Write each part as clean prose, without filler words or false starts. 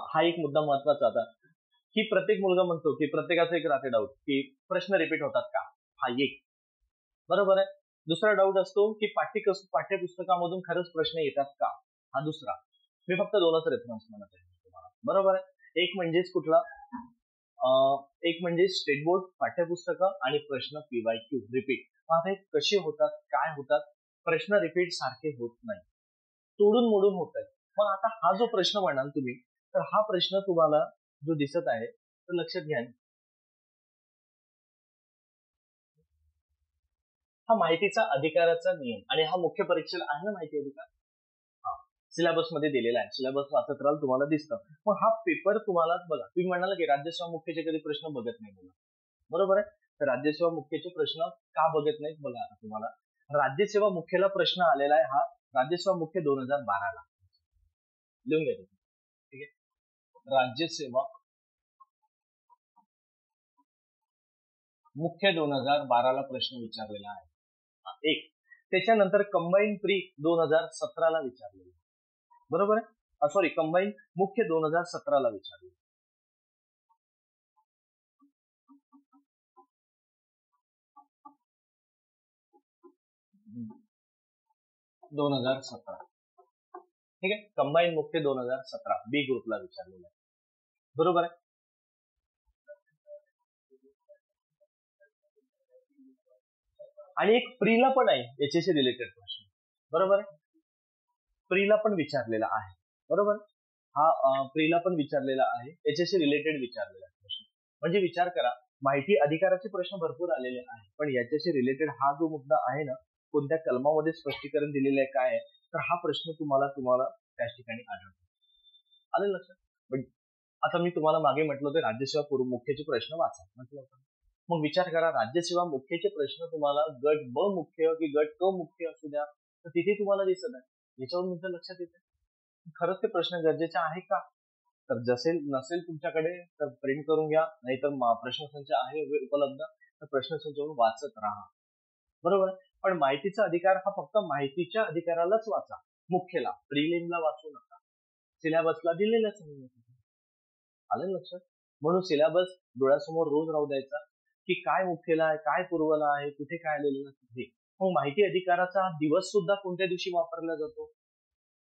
हा एक मुद्दा महत्वाचा होता की प्रत्येक मुलगा म्हणतो की प्रत्येकाचा एक राहते डाऊट की प्रश्न रिपीट होतात का, हा एक बरोबर आहे. दुसरा डाऊट असतो की पाठ्यपुस्तकामधून खरंच प्रश्न येतात का, हा दुसरा. मी फक्त दोनच रेफरन्स म्हणत आहे तुम्हाला, बरोबर आहे. एक म्हणजेच कुठला, एक म्हणजे स्टेट बोर्ड पाठ्यपुस्तकं आणि प्रश्न PYQ रिपीट. आता हे कसे होतात, काय होतात, प्रश्न रिपीट सारखे होत नाही, तोडून मोडून होत आहेत. मग आता हा जो प्रश्न म्हणाल तुम्ही, तर हा प्रश्न तुम्हाला जो दिसत आहे तर लक्षात घ्या, हा माहितीचा अधिकाराचा नियम आणि हा मुख्य परीक्षेला आहे ना माहिती अधिकार, हा सिलेबस मध्ये दिलेला आहे. सिलेबस वाचत राहाल तुम्हाला दिसतं. मग हा पेपर तुम्हाला बघा, तुम्ही म्हणाल की राज्यसेवा मुख्यचे कधी प्रश्न बघत नाही मुलं, बरोबर आहे. तर राज्यसेवा मुख्यचे प्रश्न का बघत नाहीत बघा. आता तुम्हाला राज्यसेवा मुख्यला प्रश्न आलेला आहे, हा राज्यसेवा मुख्य 2012 ला, लिहून घ्या तुम्ही, ठीक आहे. राज्यसेवा मुख्य 2012 ला प्रश्न विचारलेला आहे, एक. त्याच्यानंतर कंबाईन प्री 2017 ला विचारलेला, बरोबर आहे. सॉरी, कंबाईन मुख्य 2017 ला विचारलेला. ठीक आहे. कंबाईन मुख्य 2017 बी ग्रुपला विचारलेला आहे, बरोबर आहे. आणि एक प्रीला पण आहे याच्याशी रिलेटेड प्रश्न, बरोबर आहे. प्रीला पण विचारलेला आहे, बरोबर. हा प्रीला पण विचारलेला आहे, याच्याशी रिलेटेड विचारलेला प्रश्न. म्हणजे विचार करा, माहिती अधिकाराचे प्रश्न भरपूर आलेले आहे, पण याच्याशी रिलेटेड हा जो मुद्दा आहे ना, कोणत्या कलमामध्ये स्पष्टीकरण दिलेलं आहे काय आहे, तर हा प्रश्न तुम्हाला त्याच ठिकाणी आढळतो. आलं लक्षात. आता मी तुम्हाला मागे म्हटलं होतं राज्यसेवा पूर्व मुख्यचे प्रश्न वाचा म्हटलं होतं. मग विचार करा, राज्यसेवा मुख्यचे प्रश्न तुम्हाला गट ब मुख्य की गट क मुख्य असू द्या, तर तिथे तुम्हाला दिसत आहे. याच्यावर तुमच्या लक्षात येते खरंच ते प्रश्न गरजेचे आहे का. तर नसेल तुमच्याकडे तर प्रिंट करून घ्या, नाहीतर प्रश्नसंच आहे उपलब्ध, तर प्रश्नसंचावरून वाचत राहा, बरोबर. पण माहितीचा अधिकार हा फक्त माहितीच्या अधिकारालाच वाचा, मुख्यला, प्रिलिमला वाचू नका, सिलेबसला दिलेलंच नाही. आलं लक्षात. म्हणून सिलेबस डोळ्यासमोर रोज राहू द्यायचा की काय मुख्यला आहे, काय पूर्वला आहे, कुठे काय आलेलं आहे. मग माहिती अधिकाराचा दिवस सुद्धा कोणत्या दिवशी वापरला जातो.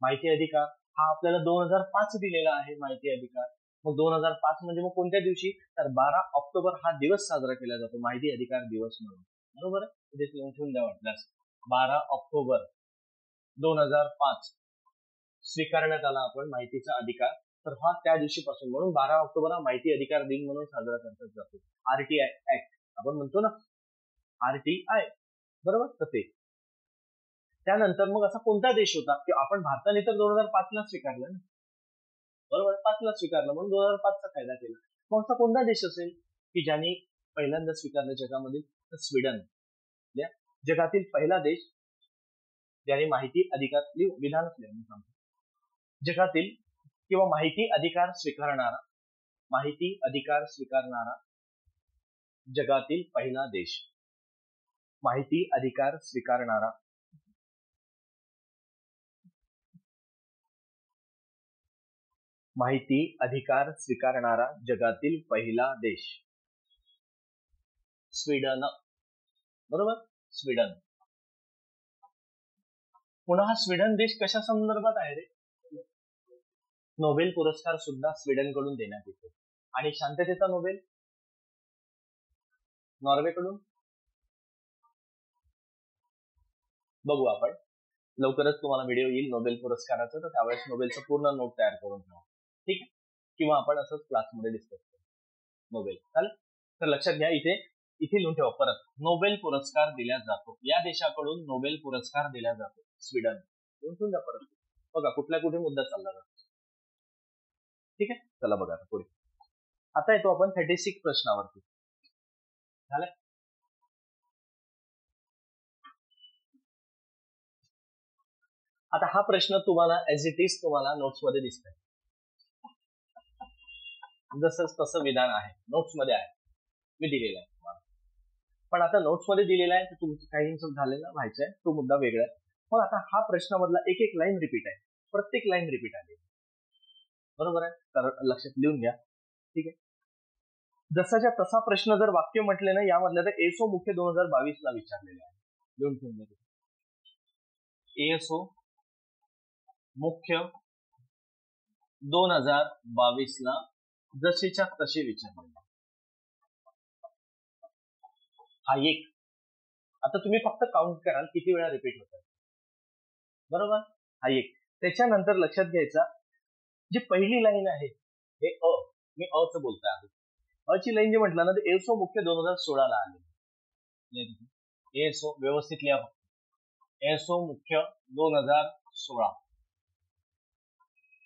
माहिती अधिकार हा आपल्याला 2005 दिलेला आहे माहिती अधिकार. मग 2005 म्हणजे मग कोणत्या दिवशी, तर 12 ऑक्टोबर हा दिवस साजरा केला जातो माहिती अधिकार दिवस म्हणून, बरोबर आहे. ठेवून द्या वाटल्यास 12 ऑक्टोबर 2005 स्वीकारण्यात आला आपण माहितीचा अधिकार. तर हा त्या दिवशीपासून, म्हणून 12 ऑक्टोबर हा माहिती अधिकार दिन म्हणून साजरा करतात जातो. RTI ऍक्ट आपण म्हणतो ना, RTI, बरोबर. तर ते त्यानंतर मग असा कोणता देश होता की आपण भारताने तर 2005 ला स्वीकारलं ना, बरोबर, 5 ला स्वीकारलं म्हणून 2005 चा कायदा केला. मग असा कोणता देश असेल की ज्यांनी पहिल्यांदा स्वीकारलं जगामध्ये, तर स्वीडन. जगातील पहिला देश ज्याने माहिती अधिकार विधानच लिहून सांगतो, जगातील किंवा माहिती अधिकार स्वीकारणारा जगातील पहिला देश, माहिती अधिकार स्वीकारणारा जगातील पहिला देश स्वीडन, बरोबर. स्वीडन. पुन्हा हा स्वीडन देश कशा संदर्भात आहे रे, नोबेल पुरस्कार सुद्धा स्वीडन कडून देण्यात येतो. आणि शांततेचा नोबेल नॉर्वे कडून. बघू आपण लवकरच, तुम्हाला व्हिडिओ येईल नोबेल पुरस्काराचं, तर त्यावेळेस नोबेलचं पूर्ण नोट तयार करून ठेवा, ठीक आहे. किंवा आपण असंच क्लासमध्ये डिस्कस करू नोबेल, चालेल. तर लक्षात घ्या, इथे लिहून ठेवा परत, नोबेल पुरस्कार दिला जातो, या देशाकडून नोबेल पुरस्कार दिला जातो, स्वीडन. लिहून द्या परत, बघा कुठल्या कुठे मुद्दा चालला जातो, ठीक आहे. चला बघा पुढे. आता येतो आपण 36 प्रश्नावरती, झालंय. आता हा प्रश्न तुम्हाला ऍज इट इज तुम्हाला नोट्स मध्ये दिसतंय, जसं तसं विधान आहे, नोट्स मध्ये आहे, मी दिलेला आहे तुम्हाला. पण आता नोट्स मध्ये दिलेला आहे, तर तुमचं काही झालेलं व्हायचंय, तो मुद्दा वेगळा आहे. पण आता हा प्रश्नामधला एक लाईन रिपीट आहे, प्रत्येक लाईन रिपीट आली, बरोबर आहे, तर लक्षात लिहून घ्या. ठीक आहे. जसाच्या तसा प्रश्न जर वाक्य म्हटले ना यामधल्या, तर एसओ मुख्य 2022 ला विचारलेले आहे. लिहून ठेवून घ्या. एसओ मुख्य 2022 ला जसेच्या तसे विचारलेले. हा एक. आता तुम्ही फक्त काउंट कराल किती वेळा रिपीट होतात. बरोबर, हा एक. त्याच्यानंतर लक्षात घ्यायचा, जी पहिली लाईन आहे हे अ, मी अ च बोलतोय आहे. अ ची लाईन जे म्हटलं ना, तर एसओ मुख्य 2016 ला आले. एसओ व्यवस्थित लिहा. एसओ मुख्य 2016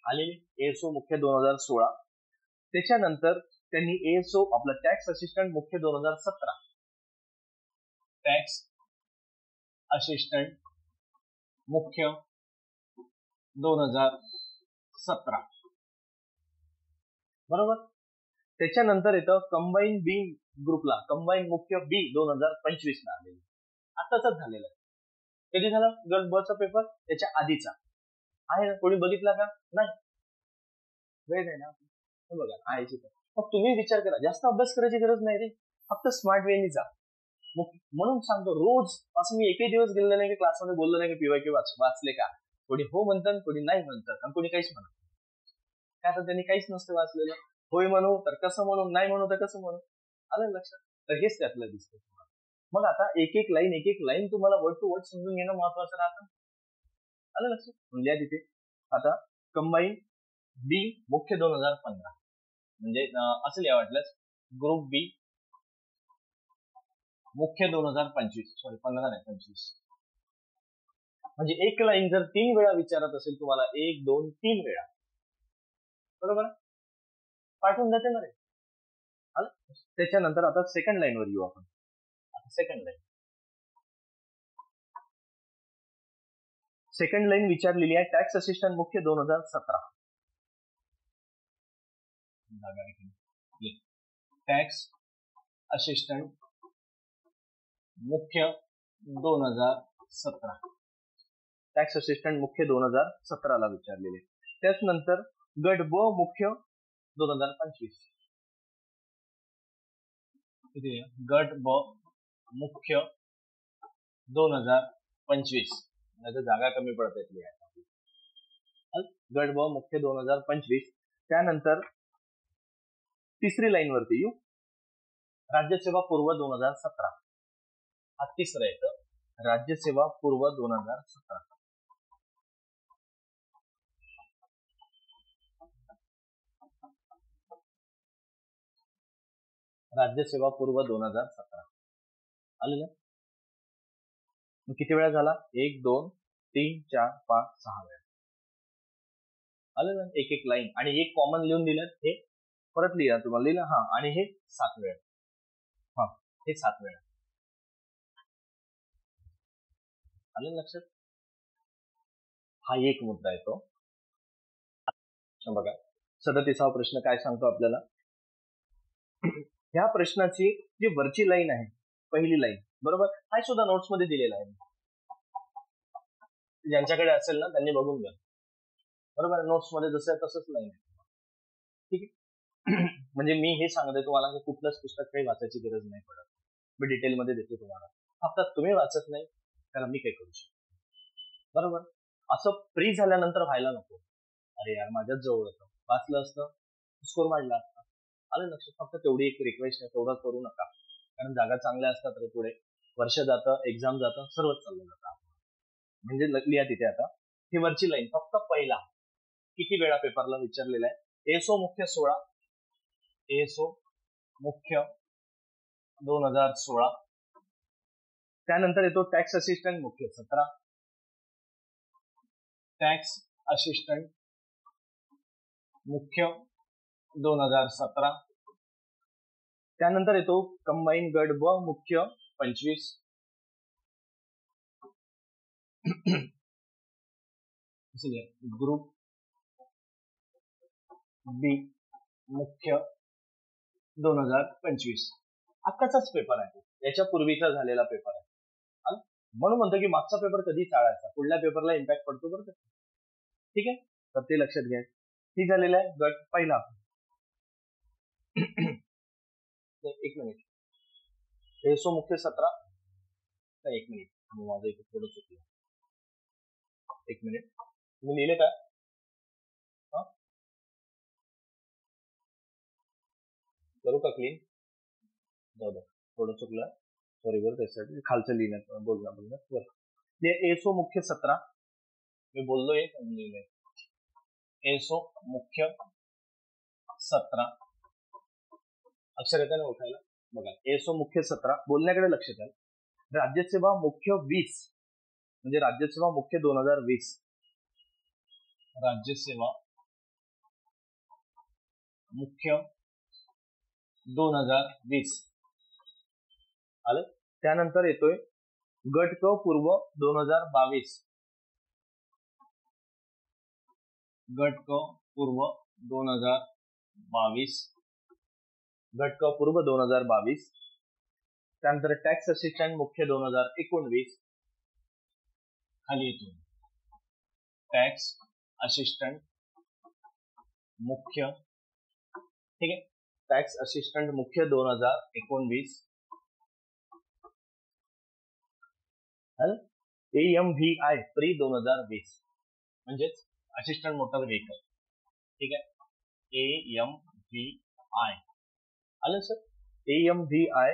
आलेली. एसओ मुख्य 2016. त्याच्यानंतर त्यांनी एसओ आपला टॅक्स असिस्टंट मुख्य 2017. टॅक्स असिस्टंट मुख्य 2017. बरोबर. त्याच्यानंतर येतं कंबाईन बी ग्रुपला कंबाईन मुख्य बी 2025 ला आलेली. आताच झालेलं आहे. कधी झाला गट ब चा पेपर? त्याच्या आधीचा आहे ना. कोणी बघितला का? नाही. वेळ आहे ना, बघा आहे. मग तुम्ही विचार करा, जास्त अभ्यास करायची गरज नाही रे, फक्त स्मार्ट वेनी जा. म्हणून सांगतो, रोज असं मी एकही दिवस गेलेलं नाही की क्लासमध्ये बोललो नाही की पीवायक्यू वाचले का. कोणी हो म्हणतात, कोणी नाही म्हणतात, आणि कोणी काहीच म्हणत. काय तर त्यांनी काहीच नसतं वाचलेलं. होय म्हणू तर कसं म्हणू, नाही म्हणू तर कसं म्हणू. आलं लक्षात? तर हेच त्यातलं दिसतं तुम्हाला. मग आता एक एक लाईन तुम्हाला वर्ड टू वर्ड समजून घेणं महत्वाचं राहतं. आलं लक्षात? म्हणजे तिथे आता कंबाईन बी मुख्य 2015, म्हणजे असं लिहा वाटल्यास ग्रुप बी मुख्य 2025, सॉरी 15 नाही 25. म्हणजे एक लाईन जर 3 वेळा विचारत असेल तुम्हाला, 1 2 3 वेळा, बरोबर पाठवून जाते ना रे. त्याच्यानंतर आता सेकंड लाईन वर येऊ आपण. सेकंड लाईन विचारलेली आहे टॅक्स असिस्टंट मुख्य 2017. टॅक्स असिस्टंट मुख्य 2017. टॅक्स असिस्टंट मुख्य 2017 ला विचारलेले. त्याच्यानंतर गट ब मुख्य 2025. गट ब मुख्य 2025. जागा कमी पडत आहेत. गट ब मुख्य 2025. त्यानंतर तिसरी लाईन वरती येऊ, राज्यसेवा पूर्व 2017. हा तिसरं येतं, राज्यसेवा पूर्व 2017. राज्यसेवा पूर्व 2017 आलं ना. किती वेळा झाला? 1 2 3 4 5 6 वेळा आलं ना. एक एक लाईन आणि एक कॉमन लिहून दिलं, हे परत लिहा तुम्हाला लिहिलं. हा, आणि हे 7 वेळा. हा, हे 7 वेळा आलं लक्षात. हा एक मुद्दा येतो. बघा 37वा प्रश्न काय सांगतो आपल्याला. ह्या प्रश्नाची जी वरची लाईन आहे, पहिली लाईन, बरोबर, हा सुद्धा नोट्स मध्ये दिलेला आहे. ज्यांच्याकडे असेल ना त्यांनी बघून घ्या. बरोबर, नोट्स मध्ये जसं तसंच लाईन आहे. ठीक आहे. म्हणजे मी हे सांगतोय तुम्हाला की कुठलंच पुस्तक काही वाचायची गरज नाही पडत. मी डिटेलमध्ये देतो तुम्हाला. फक्त तुम्ही वाचत नाही त्याला मी काही करू शकतो. बरोबर, असं फ्री झाल्यानंतर व्हायला नको. अरे यार माझ्याच जवळ होतं, वाचलं असतं, स्कोर वाढला असता. आलं लक्षात. फक्त तेवढी एक रिक्वेस्ट आहे, तेवढं करू नका. कारण जागा चांगल्या असतात रे, पुढे वर्ष जातं, एक्झाम जातं, सर्वच चाललं जातं. म्हणजे लिहा तिथे आता ही वरची लाईन फक्त पहिला किती वेळा पेपरला विचारलेला आहे. एसओ मुख्य 16. एसओ मुख्य 2016. त्यानंतर येतो टॅक्स असिस्टंट मुख्य 17. टॅक्स असिस्टंट मुख्य 2017. त्यानंतर येतो कंबाईन गट ब मुख्य 25. ग्रुप बी मुख्य 2025. आत्ताचाच पेपर आहे, याच्या पूर्वीचा झालेला पेपर आहे. म्हणून म्हणतो की मागचा पेपर कधी टाळायचा, पुढल्या पेपरला इम्पॅक्ट पडतो बरं. ठीक आहे, तर ते लक्षात घ्या. ही झालेला आहे गट पहिला. एक मिनिट, एसओ मुख्य 17, एक मिनिट माझं इथे थोडं चुकलं, एक मिनिट मी लिहिले का? करू का क्लीन? जाऊ दे, थोडं चुकलं, सॉरी बरं, त्यासाठी खालचं लिहिण्यात बोलण्यात बरं. एसओ मुख्य 17 मी बोललोय, लिहिलंय एसओ मुख्य 17. अक्षर येतं ना उठायला? बघा, एसओ मुख्य 17 बोलण्याकडे लक्ष द्या. राज्यसेवा मुख्य 20 म्हणजे राज्यसेवा मुख्य 2020. राज्यसेवा मुख्य 2020 आलं. त्यानंतर येतोय गट क पूर्व 2022. गट क पूर्व 2022. गट क पूर्व 2022. त्यानंतर टॅक्स असिस्टंट मुख्य 2019. खाली येतो टॅक्स असिस्टंट मुख्य, ठीक आहे, टॅक्स असिस्टंट मुख्य 2019. AMVI प्री 2020 म्हणजेच असिस्टंट मोटर व्हेकल, ठीक आहे, AMVI आलं सर, AMVI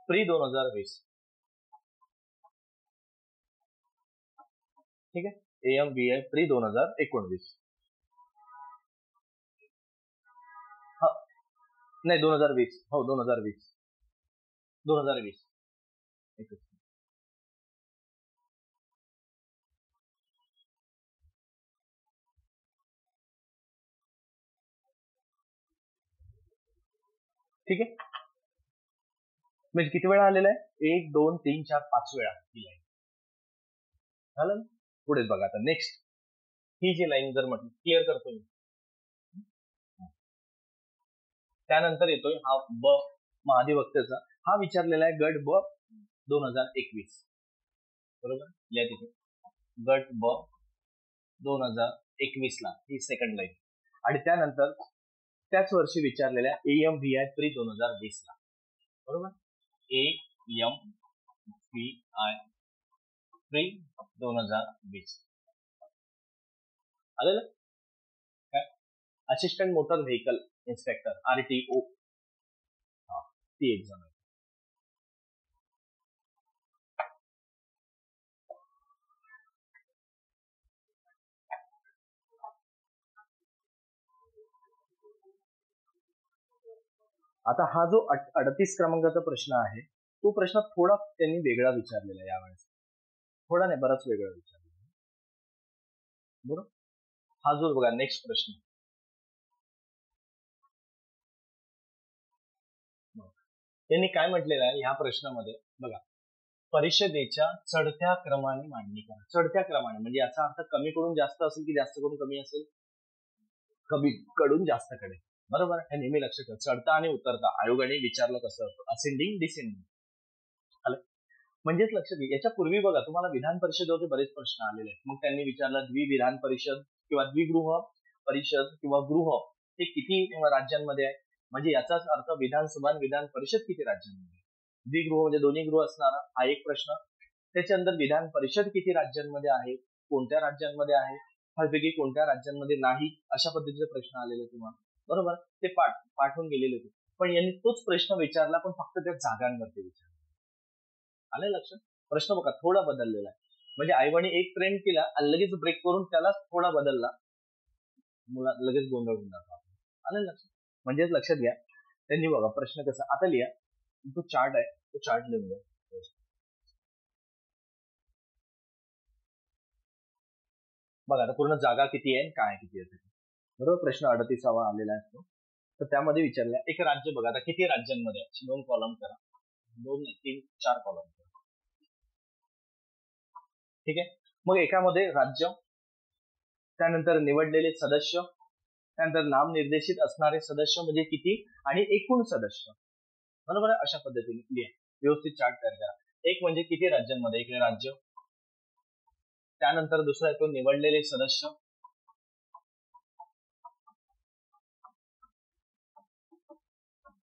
प्री 2020, ठीक आहे, AMVI प्री 2019. नाही 2020, हो 2020. ठीक आहे, म्हणजे किती वेळा आलेला आहे? 1 2 3 4 5 वेळा ही लाईन. झालं. पुढे बघा आता नेक्स्ट, ही जी लाईन जर म्हटलं, क्लिअर करतो मी. त्यानंतर येतोय हा ब महाधिवक्तेचा, हा विचारलेला आहे गट ब 2021. बरोबर, या तिथे गट ब 2021 ला ही सेकंड लाईन. आणि त्यानंतर त्याच वर्षी विचारलेल्या AMVI प्री 2020 ला. बरोबर, AMVI प्री 2020 आलेलं काय? Assistant motor vehicle inspector RTO, ती एक्झाम आहे. आता हा जो 38 क्रमांकाचा प्रश्न आहे, तो प्रश्न थोडा त्यांनी वेगळा विचारलेला आहे यावेळेस. थोडा नाही, बराच वेगळा विचारलेला आहे. बरोबर, हा जो बघा नेक्स्ट प्रश्न, त्यांनी काय म्हटलेलं आहे ह्या प्रश्नामध्ये बघा, परिषदेच्या चढत्या क्रमाने मांडणी करा. चढत्या क्रमाने म्हणजे याचा अर्थ कमी कडून जास्त असेल की जास्त कडून कमी असेल? कमी कडून जास्त कडे. बरोबर, हे नेहमी लक्षात ठेवा. चढता आणि उतरता आयोगाने विचारलं कसं असतं, असेंडिंग डिसेंडिंग. म्हणजेच लक्षात घ्या, याच्या पूर्वी बघा तुम्हाला विधान परिषदेवरती बरेच प्रश्न आलेले आहेत. मग त्यांनी विचारलं द्विविधान परिषद किंवा द्विगृह परिषद किंवा गृह हे किती राज्यांमध्ये आहे, म्हणजे याचाच अर्थ विधानसभा आणि विधान परिषद किती राज्यांमध्ये. द्विगृह म्हणजे दोन्ही गृह असणारा, हा एक प्रश्न. त्याच्यानंतर विधान परिषद किती राज्यांमध्ये आहे, कोणत्या राज्यांमध्ये आहे, पैकी कोणत्या राज्यांमध्ये नाही, अशा पद्धतीचे प्रश्न आलेले तुम्हाला. बरोबर, ते पाठवून गेलेले होते. पण यांनी तोच प्रश्न विचारला, पण फक्त त्या जागांवरती विचारला. आलं लक्षात? प्रश्न बघा थोडा बदललेला आहे. म्हणजे आईबाने एक ट्रेंड केला आणि लगेच ब्रेक करून त्याला थोडा बदलला, मुला लगेच गोंधळ होऊन जातो. आलं लक्षात? म्हणजेच लक्षात घ्या, त्यांनी बघा प्रश्न कसा, आता लिहा, तो चार्ट आहे, तो चार्ट लिहून द्या. बघा आता पूर्ण जागा किती आहे, काय किती आहे. बरोबर, प्रश्न 38वा आलेला असतो. तर त्यामध्ये विचारलं एक राज्य बघा, आता किती राज्यांमध्ये 2 कॉलम करा, 2 3 4 कॉलम करा. ठीक आहे, मग एकामध्ये राज्य, त्यानंतर निवडलेले सदस्य, त्यानंतर नामनिर्देशित असणारे सदस्य म्हणजे किती, आणि एकूण सदस्य. बरोबर आहे, अशा पद्धतीने लिहा, व्यवस्थित चार्ट तयार करा. एक म्हणजे किती राज्यांमध्ये, इकडे राज्य, त्यानंतर दुसरा येतो निवडलेले सदस्य,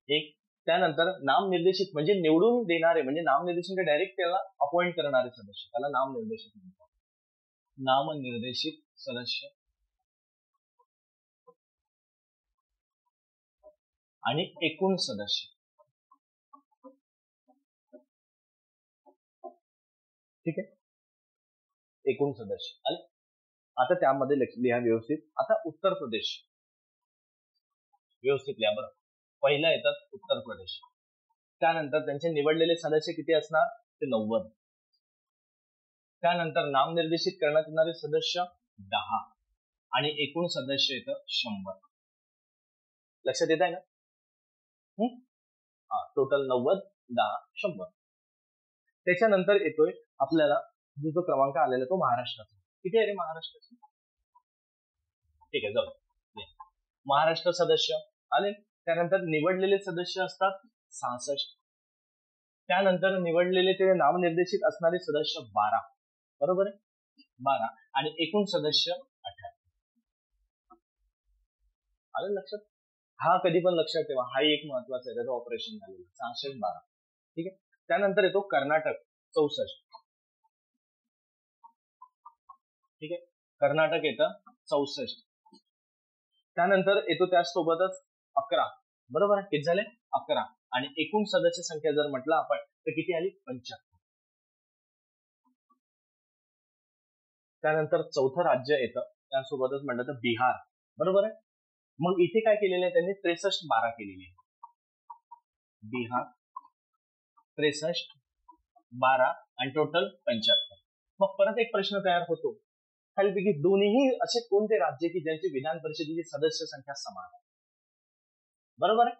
एक. त्यानंतर नामनिर्देशित म्हणजे निवडून देणारे, म्हणजे नामनिर्देशन डायरेक्ट त्याला अपॉइंट करणारे सदस्य, त्याला नामनिर्देशित म्हणतात. नामनिर्देशित सदस्य आणि एकूण सदस्य. ठीक आहे, एकूण सदस्य आले. आता त्यामध्ये लिहा व्यवस्थित. आता उत्तर प्रदेश व्यवस्थित लिहा बरं. पहिला येतात उत्तर प्रदेश. त्यानंतर त्यांचे निवडलेले सदस्य किती असणार, ते 90. त्यानंतर नामनिर्देशित करण्यात येणारे सदस्य 10 आणि एकूण सदस्य येतं 100. लक्षात येत आहे ना? टोटल 90, 10, 100. त्याच्यानंतर येतोय आपल्याला जो क्रमांक आलेला तो महाराष्ट्राचा. किती आहे रे महाराष्ट्राचा? ठीक आहे, जाऊ. महाराष्ट्र सदस्य आले. त्यानंतर निवडलेले सदस्य असतात 66. त्यानंतर निवडलेले ते नामनिर्देशित असणारे सदस्य 12. बरोबर आहे, 12 आणि एकूण सदस्य 18. आलं लक्षात? हा कधी पण लक्षात ठेवा, हा एक महत्वाचा आहे, त्याचं ऑपरेशन झालेलं 66, 12. ठीक आहे. त्यानंतर येतो कर्नाटक 64. ठीक आहे, कर्नाटक येतं 64. त्यानंतर येतो त्यासोबतच 11. बरोबर आहे, किती झाले? 11. आणि एकूण सदस्य संख्या जर म्हटलं आपण तर किती आली? 75. त्यानंतर चौथं राज्य येतं त्यासोबतच म्हटलं तर बिहार. बरोबर आहे. मग इथे काय केलेलं आहे त्यांनी? 63, 12 केलेली आहे. बिहार 63, 12 आणि टोटल 75. मग परत एक प्रश्न तयार होतो खालीपैकी दोन्ही असे कोणते राज्य की ज्यांची विधान परिषदेची सदस्य संख्या समान आहे? बरोबर आहे,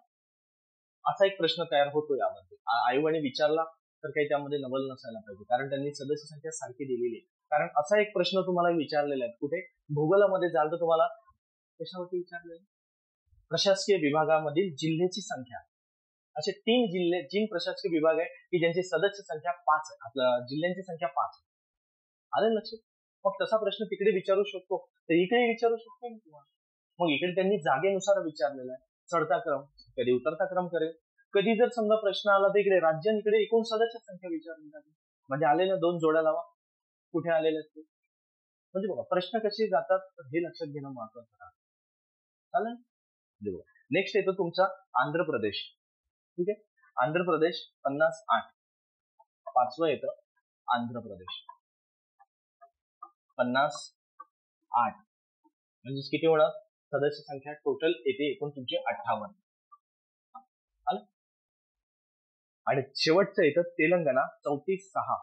असा एक प्रश्न तयार होतो यामध्ये. आयोगाने विचारला तर काही त्यामध्ये नवल नसायला पाहिजे, कारण त्यांनी सदस्य संख्या सारखी दिलेली आहे. कारण असा एक प्रश्न तुम्हाला विचारलेला आहे कुठे भूगोलामध्ये जाल तर तुम्हाला कशावरती विचारलेलं? प्रशासकीय विभागामधील जिल्ह्याची संख्या. असे 3 जिल्हे 3 प्रशासकीय विभाग आहे की ज्यांची सदस्य संख्या 5 आहे. आपल्या जिल्ह्यांची संख्या 5 आहे. आलं लक्षात? मग तसा प्रश्न तिकडे विचारू शकतो तर इकडे विचारू शकतो मी तुम्हाला. मग इकडे त्यांनी जागेनुसार विचारलेला आहे. चढता क्रम, कधी उतरता क्रम करेल. कधी जर समजा प्रश्न आला तर इकडे राज्य इकडे एकूण सदस्य संख्या विचारली जाते. म्हणजे आलेल्या 2 जोड्या लावा, कुठे आलेले असते. म्हणजे बघा प्रश्न कसे जातात हे लक्षात घेणं महत्वाचं आहे. चालेल. नेक्स्ट येतो तुमचा आंध्र प्रदेश. ठीक आहे, आंध्र प्रदेश 58. 5वं येतं आंध्र प्रदेश 58. म्हणजे किती होणार? सदस्य संख्या टोटल येते एकूण तुमची 58. आणि शेवटचं येतं तेलंगणा 34, 6.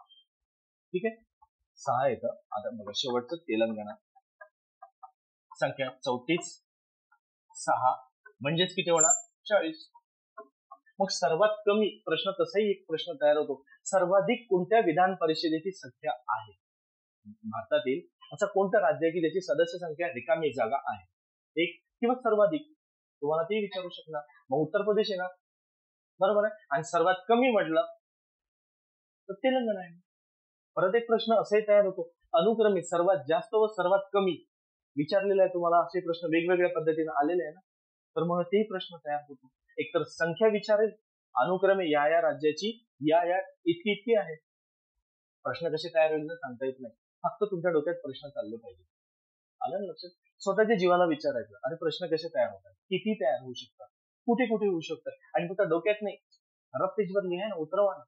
ठीक आहे, 6 येतं. आता बघा शेवटचं तेलंगणा संख्या 34, 6 म्हणजेच किती होणार? 40. मग सर्वात कमी प्रश्न, तसाही एक प्रश्न तयार होतो, सर्वाधिक कोणत्या विधान परिषदेची संख्या आहे? भारतातील असं कोणतं राज्य आहे की ज्याची सदस्य संख्या रिकामी जागा आहे? एक किंवा सर्वाधिक, तुम्हाला ते विचारू शकणार. मग उत्तर प्रदेश आहे ना, बरोबर आहे. आणि सर्वात कमी म्हटलं तर तेलंगणा आहे. परत एक प्रश्न असाही तयार होतो, अनुक्रमित सर्वात जास्त व सर्वात कमी विचारलेला आहे तुम्हाला. असे प्रश्न वेगवेगळ्या पद्धतीने आलेले आहे ना, तर मग तेही प्रश्न तयार होतो. एकतर संख्या विचारेल, अनुक्रमे या राज्याची या इतकी इतकी आहे. प्रश्न कसे तयार होईल सांगता येत नाही, फक्त तुमच्या डोक्यात प्रश्न चालले पाहिजे. आलं लक्षात? स्वतःच्या जीवाला विचारायचं, अरे प्रश्न कसे तयार होतात, किती तयार होऊ शकतात, कुठे कुठे होऊ शकतात, आणि फक्त डोक्यात नाही, रफ पेजवर लिहा ना, उतरवा ना.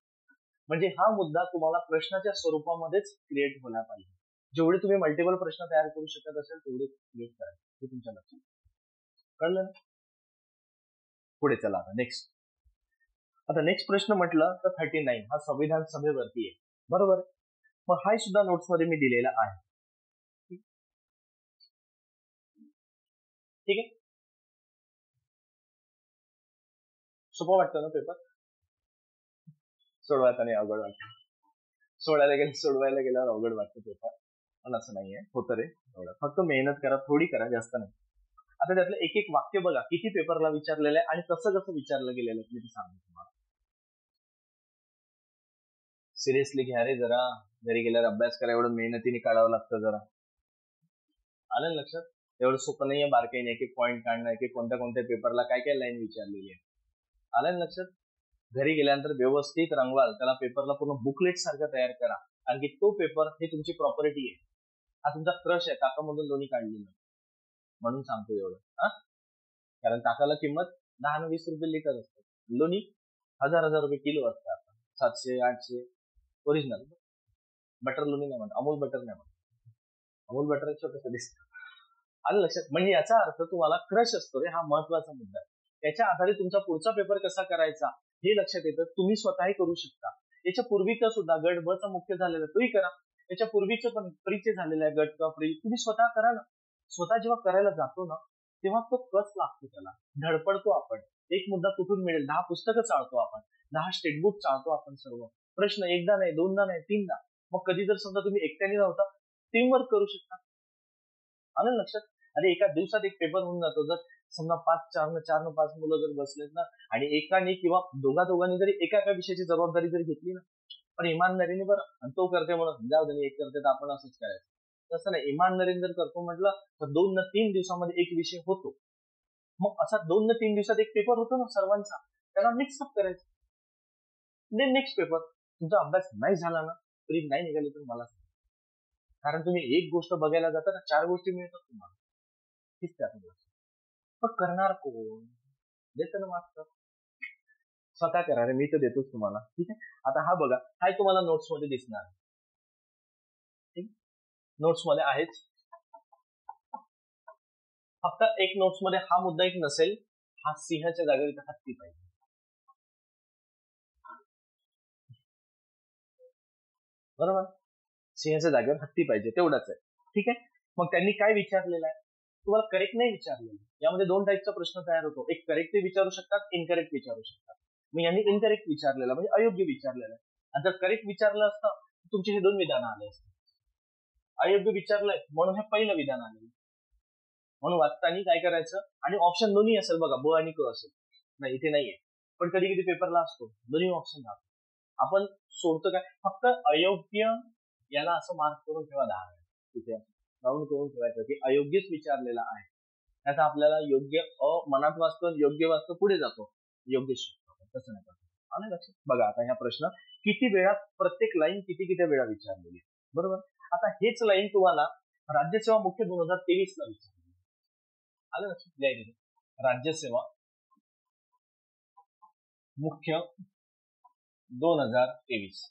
म्हणजे हा मुद्दा तुम्हाला प्रश्नाच्या स्वरूपामध्येच क्रिएट व्हायला पाहिजे. जेवढे तुम्ही मल्टिपल प्रश्न तयार करू शकत असेल तेवढे क्रिएट करा, हे तुमच्या लक्षात कळलं ना? पुढे चला आता नेक्स्ट. आता नेक्स्ट प्रश्न म्हटलं तर 39 हा संविधान सभेवरती आहे. बरोबर आहे. मग हा सुद्धा नोट्स मध्ये मी दिलेला आहे. ठीक आहे, सोपं वाटतं ना पेपर? सोडवायचा नाही, अवघड वाटतं. सोडवायला गेल्यावर अवघड वाटतं पेपर, पण असं नाहीये, होतं रे एवढं. फक्त मेहनत करा, थोडी करा, जास्त नाही. आता त्यातलं एक एक वाक्य बघा किती पेपरला विचारलेलं आहे आणि कसं कसं विचारलं गेलेलं आहे मी सांगतो तुम्हाला. सिरियसली घ्या रे जरा, घरी गेल्यावर अभ्यास करा, एवढं मेहनतीने काढावं लागतं जरा. आलं लक्षात? एवढं सोपं नाहीये बारकाईने एक एक पॉईंट काढणं, एक कोणत्या कोणत्या पेपरला काय काय लाईन विचारलेली आहे. आलं ना लक्षात? घरी गेल्यानंतर व्यवस्थित रंगवाल, त्याला पेपरला पूर्ण बुकलेट सारखं तयार करा, कारण की तो पेपर हे तुमची प्रॉपर्टी आहे. हा तुमचा क्रश आहे, काकामधून लोणी काढलेलं म्हणून सांगतो एवढं. हा, कारण काकाला किंमत 10-20 रुपये लिटर असते, लोणी 1000-1000 रुपये किलो असतात. 700-800 ओरिजिनल बटर लोणी नाही म्हणत, अमूल बटर नाही म्हणत, अमूल बटर छोटस दिसतं. आलं लक्षात? म्हणजे याचा अर्थ तुम्हाला क्रश असतो रे, हा महत्वाचा मुद्दा आहे. त्याच्या आधारे तुमचा पुढचा पेपर कसा करायचा हे लक्षात येतं. तुम्ही स्वतःही करू शकता. याच्या पूर्वीचा सुद्धा गट ब चा मुख्य झालेला तोही करा, त्याच्या पूर्वीचं पण परिचय झालेला आहे गट क प्री, तुम्ही स्वतः करा ना. स्वतः जेव्हा करायला जातो ना तेव्हा तो कस लागतो, त्याला धडपडतो आपण. एक मुद्दा कुठून मिळेल, 10 पुस्तकं चाळतो आपण, 10 स्टेटबुक चाळतो आपण सर्व प्रश्न, एकदा नाही, दोनदा नाही, तीनदा. मग कधी जर समजा तुम्ही एकट्याने नव्हता, टीमवर्क करू शकता. आलं लक्षात? अरे एका दिवसात एक पेपर होऊन जातो. जर समजा 4 मुलं जर बसलेत ना, आणि एकाने किंवा दोघांनी जरी एका विषयाची जबाबदारी जरी घेतली ना, पण इमानदारीने बरं, आणि तो करते म्हणून जाऊ दे, एक करते तर आपण असंच करायचं, तसं नाही. इमानदारीने जर करतो म्हटलं तर 2 ते 3 दिवसामध्ये एक विषय होतो. मग असा 2 ते 3 दिवसात एक पेपर होतो ना सर्वांचा, त्याला मिक्सअप करायचं. नेक्स्ट पेपर तुमचा अभ्यास नाही झाला ना, तरी नाही निघाले तर मला, कारण तुम्ही एक गोष्ट बघायला जाता ना, 4 गोष्टी मिळतात तुम्हाला. तीच त्यात पण करणार कोण? देतं ना मास्टर. स्वतः करा रे, मी तर देतोच तुम्हाला. ठीक आहे. आता हा बघा, हा तुम्हाला नोट्स मध्ये दिसणार. ठीक, नोट्स मध्ये आहेच. फक्त एक नोट्स मध्ये हा मुद्दा एक नसेल, हा सिंहाच्या जागेवर हत्ती पाहिजे. बरोबर, सिंहाच्या जागेवर हत्ती पाहिजे, तेवढाच आहे. ठीक आहे. मग त्यांनी काय विचारलेलं आहे, तुम्हाला करेक्ट नाही विचारलेलं. यामध्ये 2 टाईपचा प्रश्न तयार होतो. एक करेक्ट विचारू शकतात, इनकरेक्ट विचारू शकतात. मग यांनी इनकरेक्ट विचारलेला म्हणजे अयोग्य विचारलेलं आहे. आणि जर करेक्ट विचारलं असतं तुमचे हे 2 विधान आले असते. अयोग्य विचारलंय म्हणून हे पहिलं विधान आलेलं. म्हणून वाचताना काय करायचं, आणि ऑप्शन दोन्ही असेल बघा, ब आणि क असेल. नाही इथे नाहीये, पण कधी कधी पेपरला असतो, दोन्ही ऑप्शन राहतो. आपण सोडतो काय, फक्त अयोग्य याला असं मार्क करून ठेवा 10 वेळा, तिथे राऊंड करून ठेवायचं की अयोग्यच विचारलेला आहे. त्याचा आपल्याला योग्य मनात वाचतो, योग्य वाचतो, पुढे जातो, योग्य शिकतो. तसं नाही करतो. आलं लक्षात? बघा आता ह्या प्रश्न किती वेळा, प्रत्येक लाईन किती वेळा विचारलेली, बरोबर. आता हेच लाईन तुम्हाला राज्यसेवा मुख्य 2023 ला विचारलेली. आलं लक्षात? राज्यसेवा मुख्य 2023,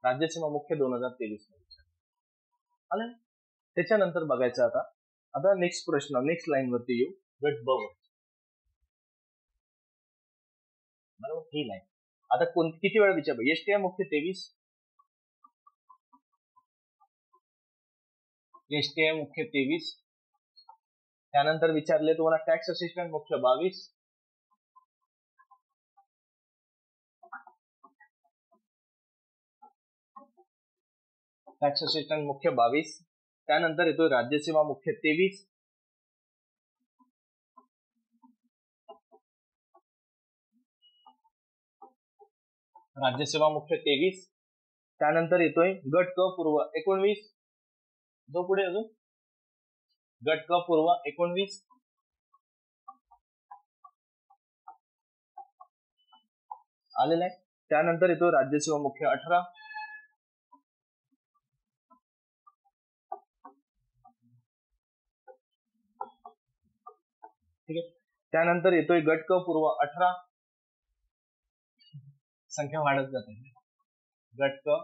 राज्यसेवा मुख्य 2023 ला विचारलेली. आलं? त्याच्यानंतर बघायचं आता नेक्स्ट प्रश्न, नेक्स्ट लाईन वरती येऊ, गट ब वर. बरोबर, ही लाईन आता किती वेळा विचारलं, एसटीआय मुख्य 23, एसटीआय मुख्य 23, त्यानंतर विचारले तुम्हाला टॅक्स असिस्टंट मुख्य 22, टॅक्स असिस्टंट मुख्य 22, त्यानंतर येतो राज्यसेवा मुख्य 23, राज्यसेवा मुख्य 23, त्यानंतर येतोय गट क पूर्व 19, जो पुढे अजून गट क पूर्व 19, आलेला आहे. त्यानंतर येतो राज्यसेवा मुख्य 18, ठीक आहे. त्यानंतर येतोय गट क पूर्व 18, संख्या वाढत जाते. गट क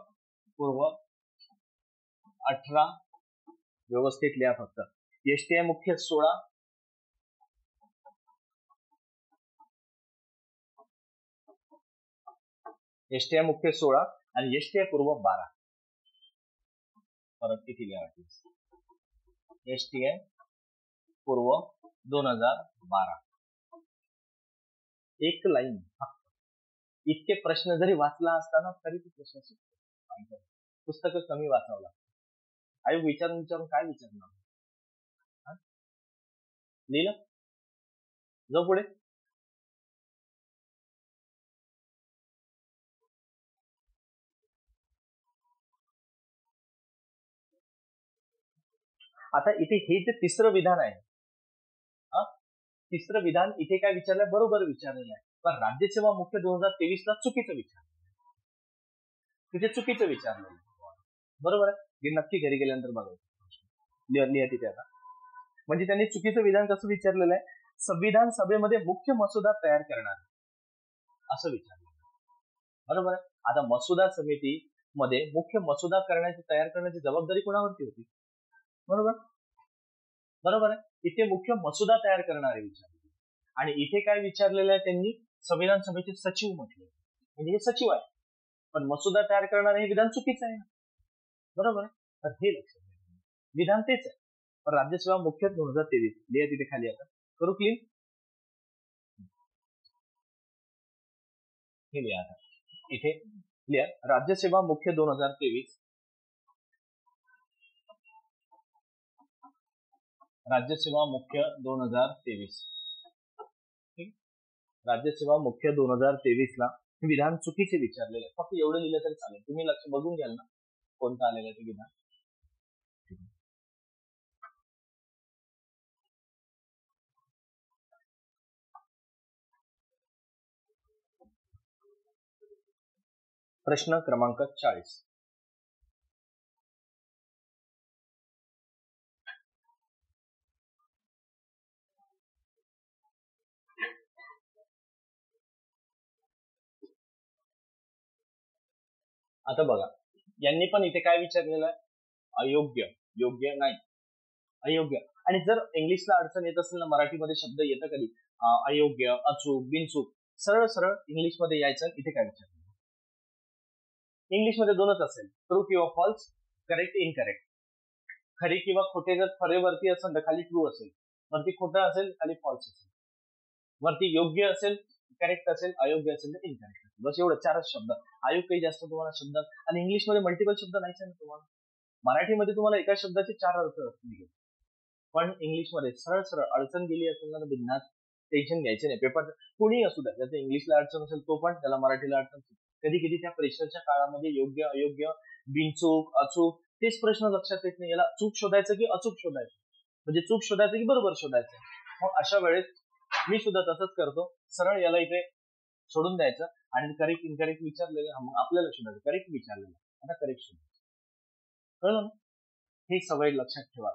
पूर्व 18, व्यवस्थित लिहा फक्त. एसटीआय मुख्य 16, एसटीआय मुख्य 16 आणि एसटीआय पूर्व 12. परत किती लिहा, एसटीआय पूर्व 2012, एक लाईन फक्त. इतके प्रश्न जरी वाचला असताना तरी ते प्रश्न सुटतो. पुस्तक कमी वाचावं लागतं. आयोग विचारून काय विचारणार, लिहिलं जो पुढे. आता इथे हे जे तिसरं विधान आहे, तिसरं विधान इथे काय विचारलंय, बरोबर विचारलेलं आहे, पण राज्यसेवा मुख्य 2023 ला चुकीचं विचारलं, तिथे चुकीचं विचारलेलं आहे. बरोबर आहे, हे नक्की घरी गेल्यानंतर बघायचं, लिहा तिथे आता. म्हणजे त्यांनी चुकीचं विधान कसं विचारलेलं आहे, संविधान सभेमध्ये मुख्य मसुदा तयार करणार असं विचारलं. बरोबर आहे. आता मसुदा समिती मध्ये मुख्य मसुदा तयार करण्याची जबाबदारी कोणावरती होती, बरोबर बरोबर आहे. इथे मुख्य मसुदा तयार करणारे विचारले, आणि इथे काय विचारलेलं आहे त्यांनी, संविधान सभेचे सचिव म्हटले, म्हणजे हे सचिव आहे, पण मसुदा तयार करणारे हे विधान चुकीचं आहे, बरोबर आहे. तर हे लक्षात घ्या, विधान तेच आहे, पण राज्यसेवा मुख्य 2023 लिहा तिथे खाली. आता करू क्लीन, हे लिहा आता इथे लिहा, राज्यसेवा मुख्य 2023, राज्यसेवा मुख्य 2023, राज्यसेवा मुख्य 2023 ला विधान चुकीचे विचारलेले, फक्त एवढं लिहिलं तरी चालेल, तुम्ही लक्ष बघून घ्याल ना कोणतं आलेलं ते विधान. प्रश्न क्रमांक 40. आता बघा, यांनी पण इथे काय विचारलेलं आहे, अयोग्य, योग्य नाही, अयोग्य. आणि जर इंग्लिशला अडचण येत असेल ना, मराठीमध्ये शब्द येतं कधी अयोग्य, अचूक, बिनचूक, सरळ सरळ इंग्लिशमध्ये यायचं. इथे काय विचारलं, इंग्लिशमध्ये दोनच असेल, ट्रू किंवा फॉल्स, करेक्ट इनकरेक्ट. खरी किंवा खोटे जर खरे वरती असेल तर खाली ट्रू असेल, वरती खोटं असेल खाली फॉल्स असेल, वरती योग्य असेल करेक्ट असेल, अयोग्य असेल तर इनकरेक्ट असेल, बस एवढं, चारच शब्द. अयोग काही जास्त तुम्हाला शब्द, आणि इंग्लिशमध्ये मल्टिपल शब्द नाहीच आहे ना तुम्हाला, मराठीमध्ये तुम्हाला एका शब्दाचे 4 अर्थ निघेल, पण इंग्लिशमध्ये सरळ सरळ अडचण गेली असेल ना, बिनधास्त टेन्शन घ्यायचं नाही. पेपर कोणी असू द्या, ज्याचं इंग्लिशला अडचण असेल तो पण, त्याला मराठीला अडचण असेल, कधी कधी त्या प्रेशरच्या काळामध्ये योग्य अयोग्य, बिनचूक अचूक, तेच प्रश्न लक्षात येत नाही, याला चूक शोधायचं की अचूक शोधायचं, म्हणजे चूक शोधायचं की बरोबर शोधायचं. मग अशा वेळेस मी सुद्धा तसंच करतो, सरळ याला इथे सोडून द्यायचं, आणि करेक्ट इनकरेक्ट विचारलेलं आपल्याला शोधायचं, करेक्ट विचारलेलं आता करेक्ट शोधायचं. कळलं ना, हे सवय लक्षात ठेवा,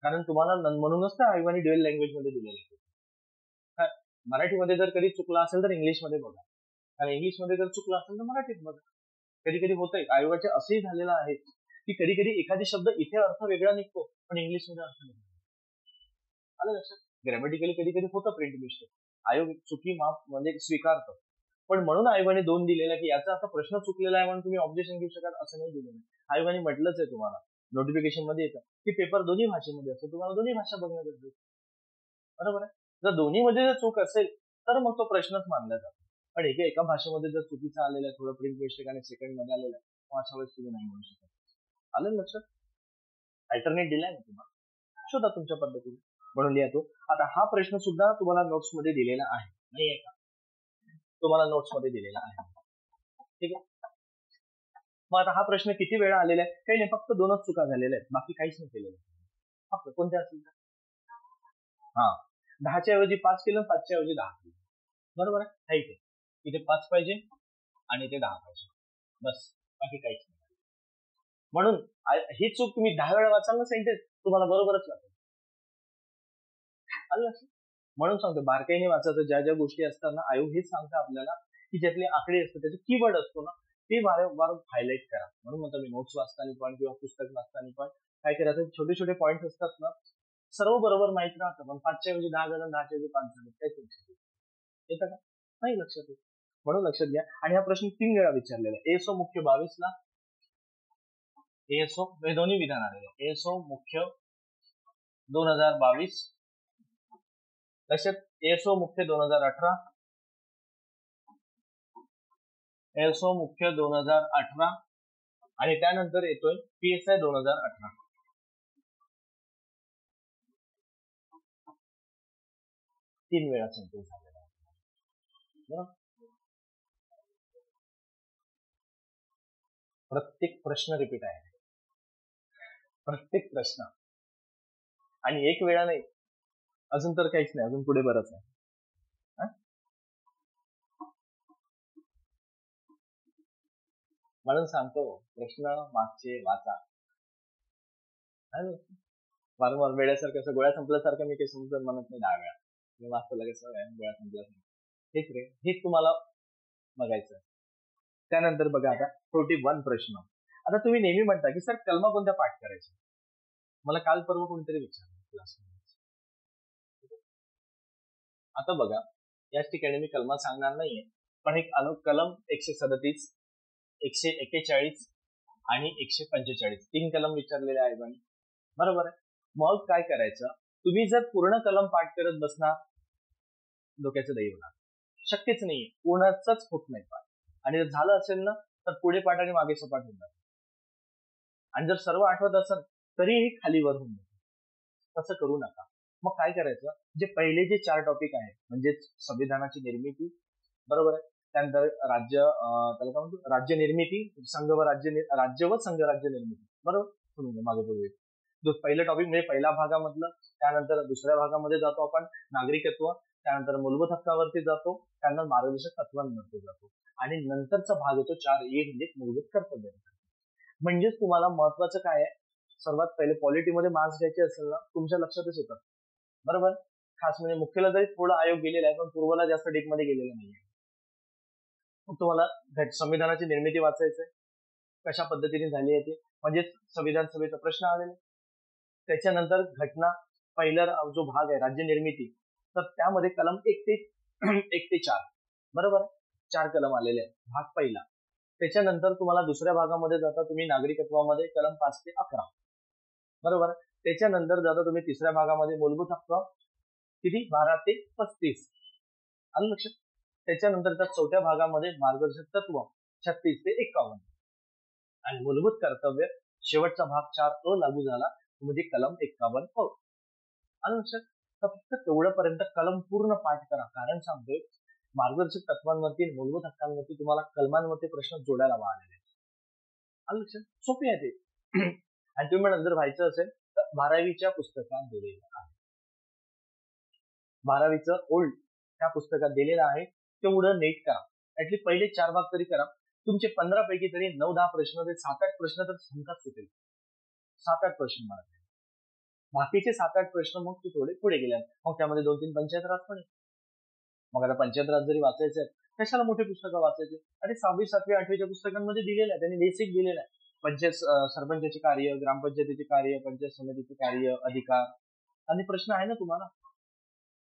कारण तुम्हाला म्हणूनच त्या आयोगाने ड्युअल लँग्वेज मध्ये दिलेलं आहे. मराठीमध्ये जर कधी चुकला असेल तर इंग्लिशमध्ये बघा, आणि इंग्लिशमध्ये जर चुकला असेल तर मराठीत बघा. कधी कधी होतंय, आयोगाचे असंही झालेलं आहे की कधी कधी एखादी शब्द इथे अर्थ वेगळा निघतो पण इंग्लिशमध्ये अर्थ निघतो. आलं लक्षात, ग्रॅमॅटिकली कधी कधी होतं प्रिंट मिस्टेक, आयोग चुकी माफ म्हणजे स्वीकारतो, पण म्हणून आयोगाने 2 दिलेला की याचा असा प्रश्न चुकलेला आहे म्हणून तुम्ही ऑब्जेक्शन घेऊ शकाल असं नाही दिलेलं. आयोगाने म्हटलंच आहे तुम्हाला, नोटिफिकेशन मध्ये येतं की पेपर दोन्ही भाषेमध्ये असतो, तुम्हाला दोन्ही भाषा बघणं गरजेचं, बरोबर आहे. जर दोन्ही मध्ये जर चूक असेल तर मग तो प्रश्नच मानला जातो, पण एका भाषेमध्ये जर चुकीचं आलेलं आहे, थोडं प्रिंट मिस्टेक आणि सेकंड मध्ये आलेलं आहे, मग अशा वेळेस तुम्ही नाही म्हणू शकत. आलं लक्षात, अल्टरनेट दिलाय ना तुम्हाला, शोधा तुमच्या पद्धतीने, म्हणून लिहा तो. आता हा प्रश्न सुद्धा तुम्हाला नोट्स मध्ये दिलेला आहे, नाही आहे का, तुम्हाला नोट्स मध्ये दिलेला आहे, ठीक आहे. मग आता हा प्रश्न किती वेळा आलेला आहे, काही नाही, फक्त 2च चुका झालेल्या आहेत, बाकी काहीच नाही केलेलं, फक्त कोणत्या असतील हा 10च्या ऐवजी 5 केलं, 5च्या ऐवजी 10 केलं, बरोबर आहे. इथे 5 पाहिजे आणि इथे 10 पाहिजे, बस, बाकी काहीच नाही. म्हणून ही चूक तुम्ही 10 वेळा वाचाल ना सेंटेन्स, तुम्हाला बरोबरच लागेल. म्हणून सांगतो बारकाईने वाचायचं, ज्या ज्या गोष्टी असतात ना, आयोग हेच सांगतं आपल्याला की ज्यातले आकडे असतात, त्याचे कीवर्ड असतो ना, ते वारंवार हायलाईट करा. म्हणून म्हणतो मी नोट्स वाचताना पण किंवा पुस्तक वाचताना पण काय करायचं, छोटे छोटे पॉईंट असतात ना, सर्व बरोबर माहित राहतं, पण 5च्या ऐवजी 10 झालं, 10च्या ऐवजी 5 झालं, काय लक्षात येतं का, नाही लक्षात येत. म्हणून लक्षात घ्या. आणि हा प्रश्न 3 वेळा विचारलेला आहे. एसओ मुख्य 22 ला, एसओ हे दोन्ही विधान आलेले, एसओ मुख्य 2022, लक्षात, एसओ मुख्य 2018, एसओ मुख्य 2018, आणि त्यानंतर येतोय पीएसआय 2018. तीन वेळा सेंटेन्स झालेला आहे. प्रत्येक प्रश्न रिपीट आहे, प्रत्येक प्रश्न, आणि एक वेळा नाही, अजून तर काहीच नाही, अजून पुढे बरंच आहे. म्हणून सांगतो, प्रश्न मागचे वाचा. वारंवार वेळेसारखं गोळ्या संपल्यासारखं मी काही समजून म्हणत नाही 10 वेळा मी वाचतो लगेच गोळ्या संपल्यासारखं. हेच रे, हेच तुम्हाला बघायचं. त्यानंतर बघा आता 41 प्रश्न. आता तुम्ही नेहमी म्हणता की सर कलमा कोणत्या पाठ करायच्या. मला काल परवा कोणीतरी विचारलं क्लासमध्ये. आता बघा, याच ठिकाणी मी कलमा सांगणार नाहीये, पण एक कलम 137, 141 आणि 145 3 कलम विचारलेले आहे बघा. बरोबर आहे. मग काय करायचं, तुम्ही जर पूर्ण कलम पाठ करत बसणार, डोक्याचं दही होणार. शक्यच नाहीये, कोणाचाच होत नाही पाठ. आणि जर झालं असेल ना तर पुढे पाठ आणि मागे सपाट होणार. आणि जर सर्व आठवत असेल तरीही खालीवर होऊन जातं. तसं करू नका. मग काय करायचं, जे पहिले जे 4 टॉपिक आहेत म्हणजे संविधानाची निर्मिती, बरोबर आहे, त्यानंतर त्याला काय म्हणतो, राज्य निर्मिती, संघ व राज्य व संघ राज्य निर्मिती, बरोबर, मागे पूर्वी पहिलं टॉपिक म्हणजे पहिल्या भागामधलं. त्यानंतर दुसऱ्या भागामध्ये जातो आपण नागरिकत्व, त्यानंतर मूलभूत हक्कावरती जातो, त्यानंतर मार्गदर्शक तत्वांवरती जातो, आणि नंतरचा भाग होतो 4A म्हणजे मूलभूत कर्तव्य. म्हणजेच तुम्हाला महत्वाचं काय आहे, सर्वात पहिले पॉलिटीमध्ये मार्क्स घ्यायचे असेल ना, तुमच्या लक्षातच येतात, बरोबर. खास म्हणजे मुख्यला जरी थोडा आयोग गेलेला आहे पण पूर्वला जास्त डीप मध्ये गेलेला नाहीये. मग तुम्हाला संविधानाची निर्मिती वाचायचंय, कशा पद्धतीने झाली आहे ते, म्हणजे संविधान सभेचा प्रश्न आलेला. त्याच्यानंतर घटना, पहिला जो भाग आहे राज्य निर्मिती, तर त्यामध्ये कलम 1 ते 4, बरोबर, 4 कलम आलेले आहेत, भाग पहिला. त्याच्यानंतर तुम्हाला दुसऱ्या भागामध्ये जाता तुम्ही नागरिकत्वामध्ये कलम 5 ते 11, बरोबर. त्याच्यानंतर जाता तुम्ही तिसऱ्या भागामध्ये मूलभूत हक्क, किती, 12 ते 35, आलं लक्षात. त्याच्यानंतर त्या चौथ्या भागामध्ये मार्गदर्शक तत्व 36 ते 51, आणि मूलभूत कर्तव्य शेवटचा भाग 4 लागू झाला म्हणजे कलम 51. आलं लक्षात. तर फक्त तेवढ्यापर्यंत कलम पूर्ण पाठ करा, कारण सांगतोय मार्गदर्शक तत्वांवरती, मूलभूत हक्कांवरती तुम्हाला कलमांवरती प्रश्न जोडायला आलेले. आलं लक्षात, सोपे आहे ते. आणि तुम्ही नंतर व्हायचं असेल तर 12वीच्या पुस्तकात दिलेलं आहे, 12वीचं ओल्ड त्या पुस्तकात दिलेलं आहे, तेवढं नीट करा. ऍटलीस्ट पहिले 4 भाग तरी करा. तुमचे 15 पैकी तरी 9-10 प्रश्न, 7-8 प्रश्न तर समजाच सुटेल. 7-8 प्रश्न मला, बाकीचे 7-8 प्रश्न मग तू थोडे पुढे गेले, मग त्यामध्ये 2-3 पंचायत राज पण. मग आता पंचायत राज जरी वाचायचं आहे, कशाला मोठे पुस्तकं वाचायचे, आणि 6वी, 7वी, 8वीच्या पुस्तकांमध्ये दिलेलं आहे, त्यांनी बेसिक दिलेलं आहे. पंचायत सरपंचाचे कार्य, ग्रामपंचायतीचे कार्य, पंचायत समितीचे कार्य, अधिकार, आणि प्रश्न आहे ना तुम्हाला,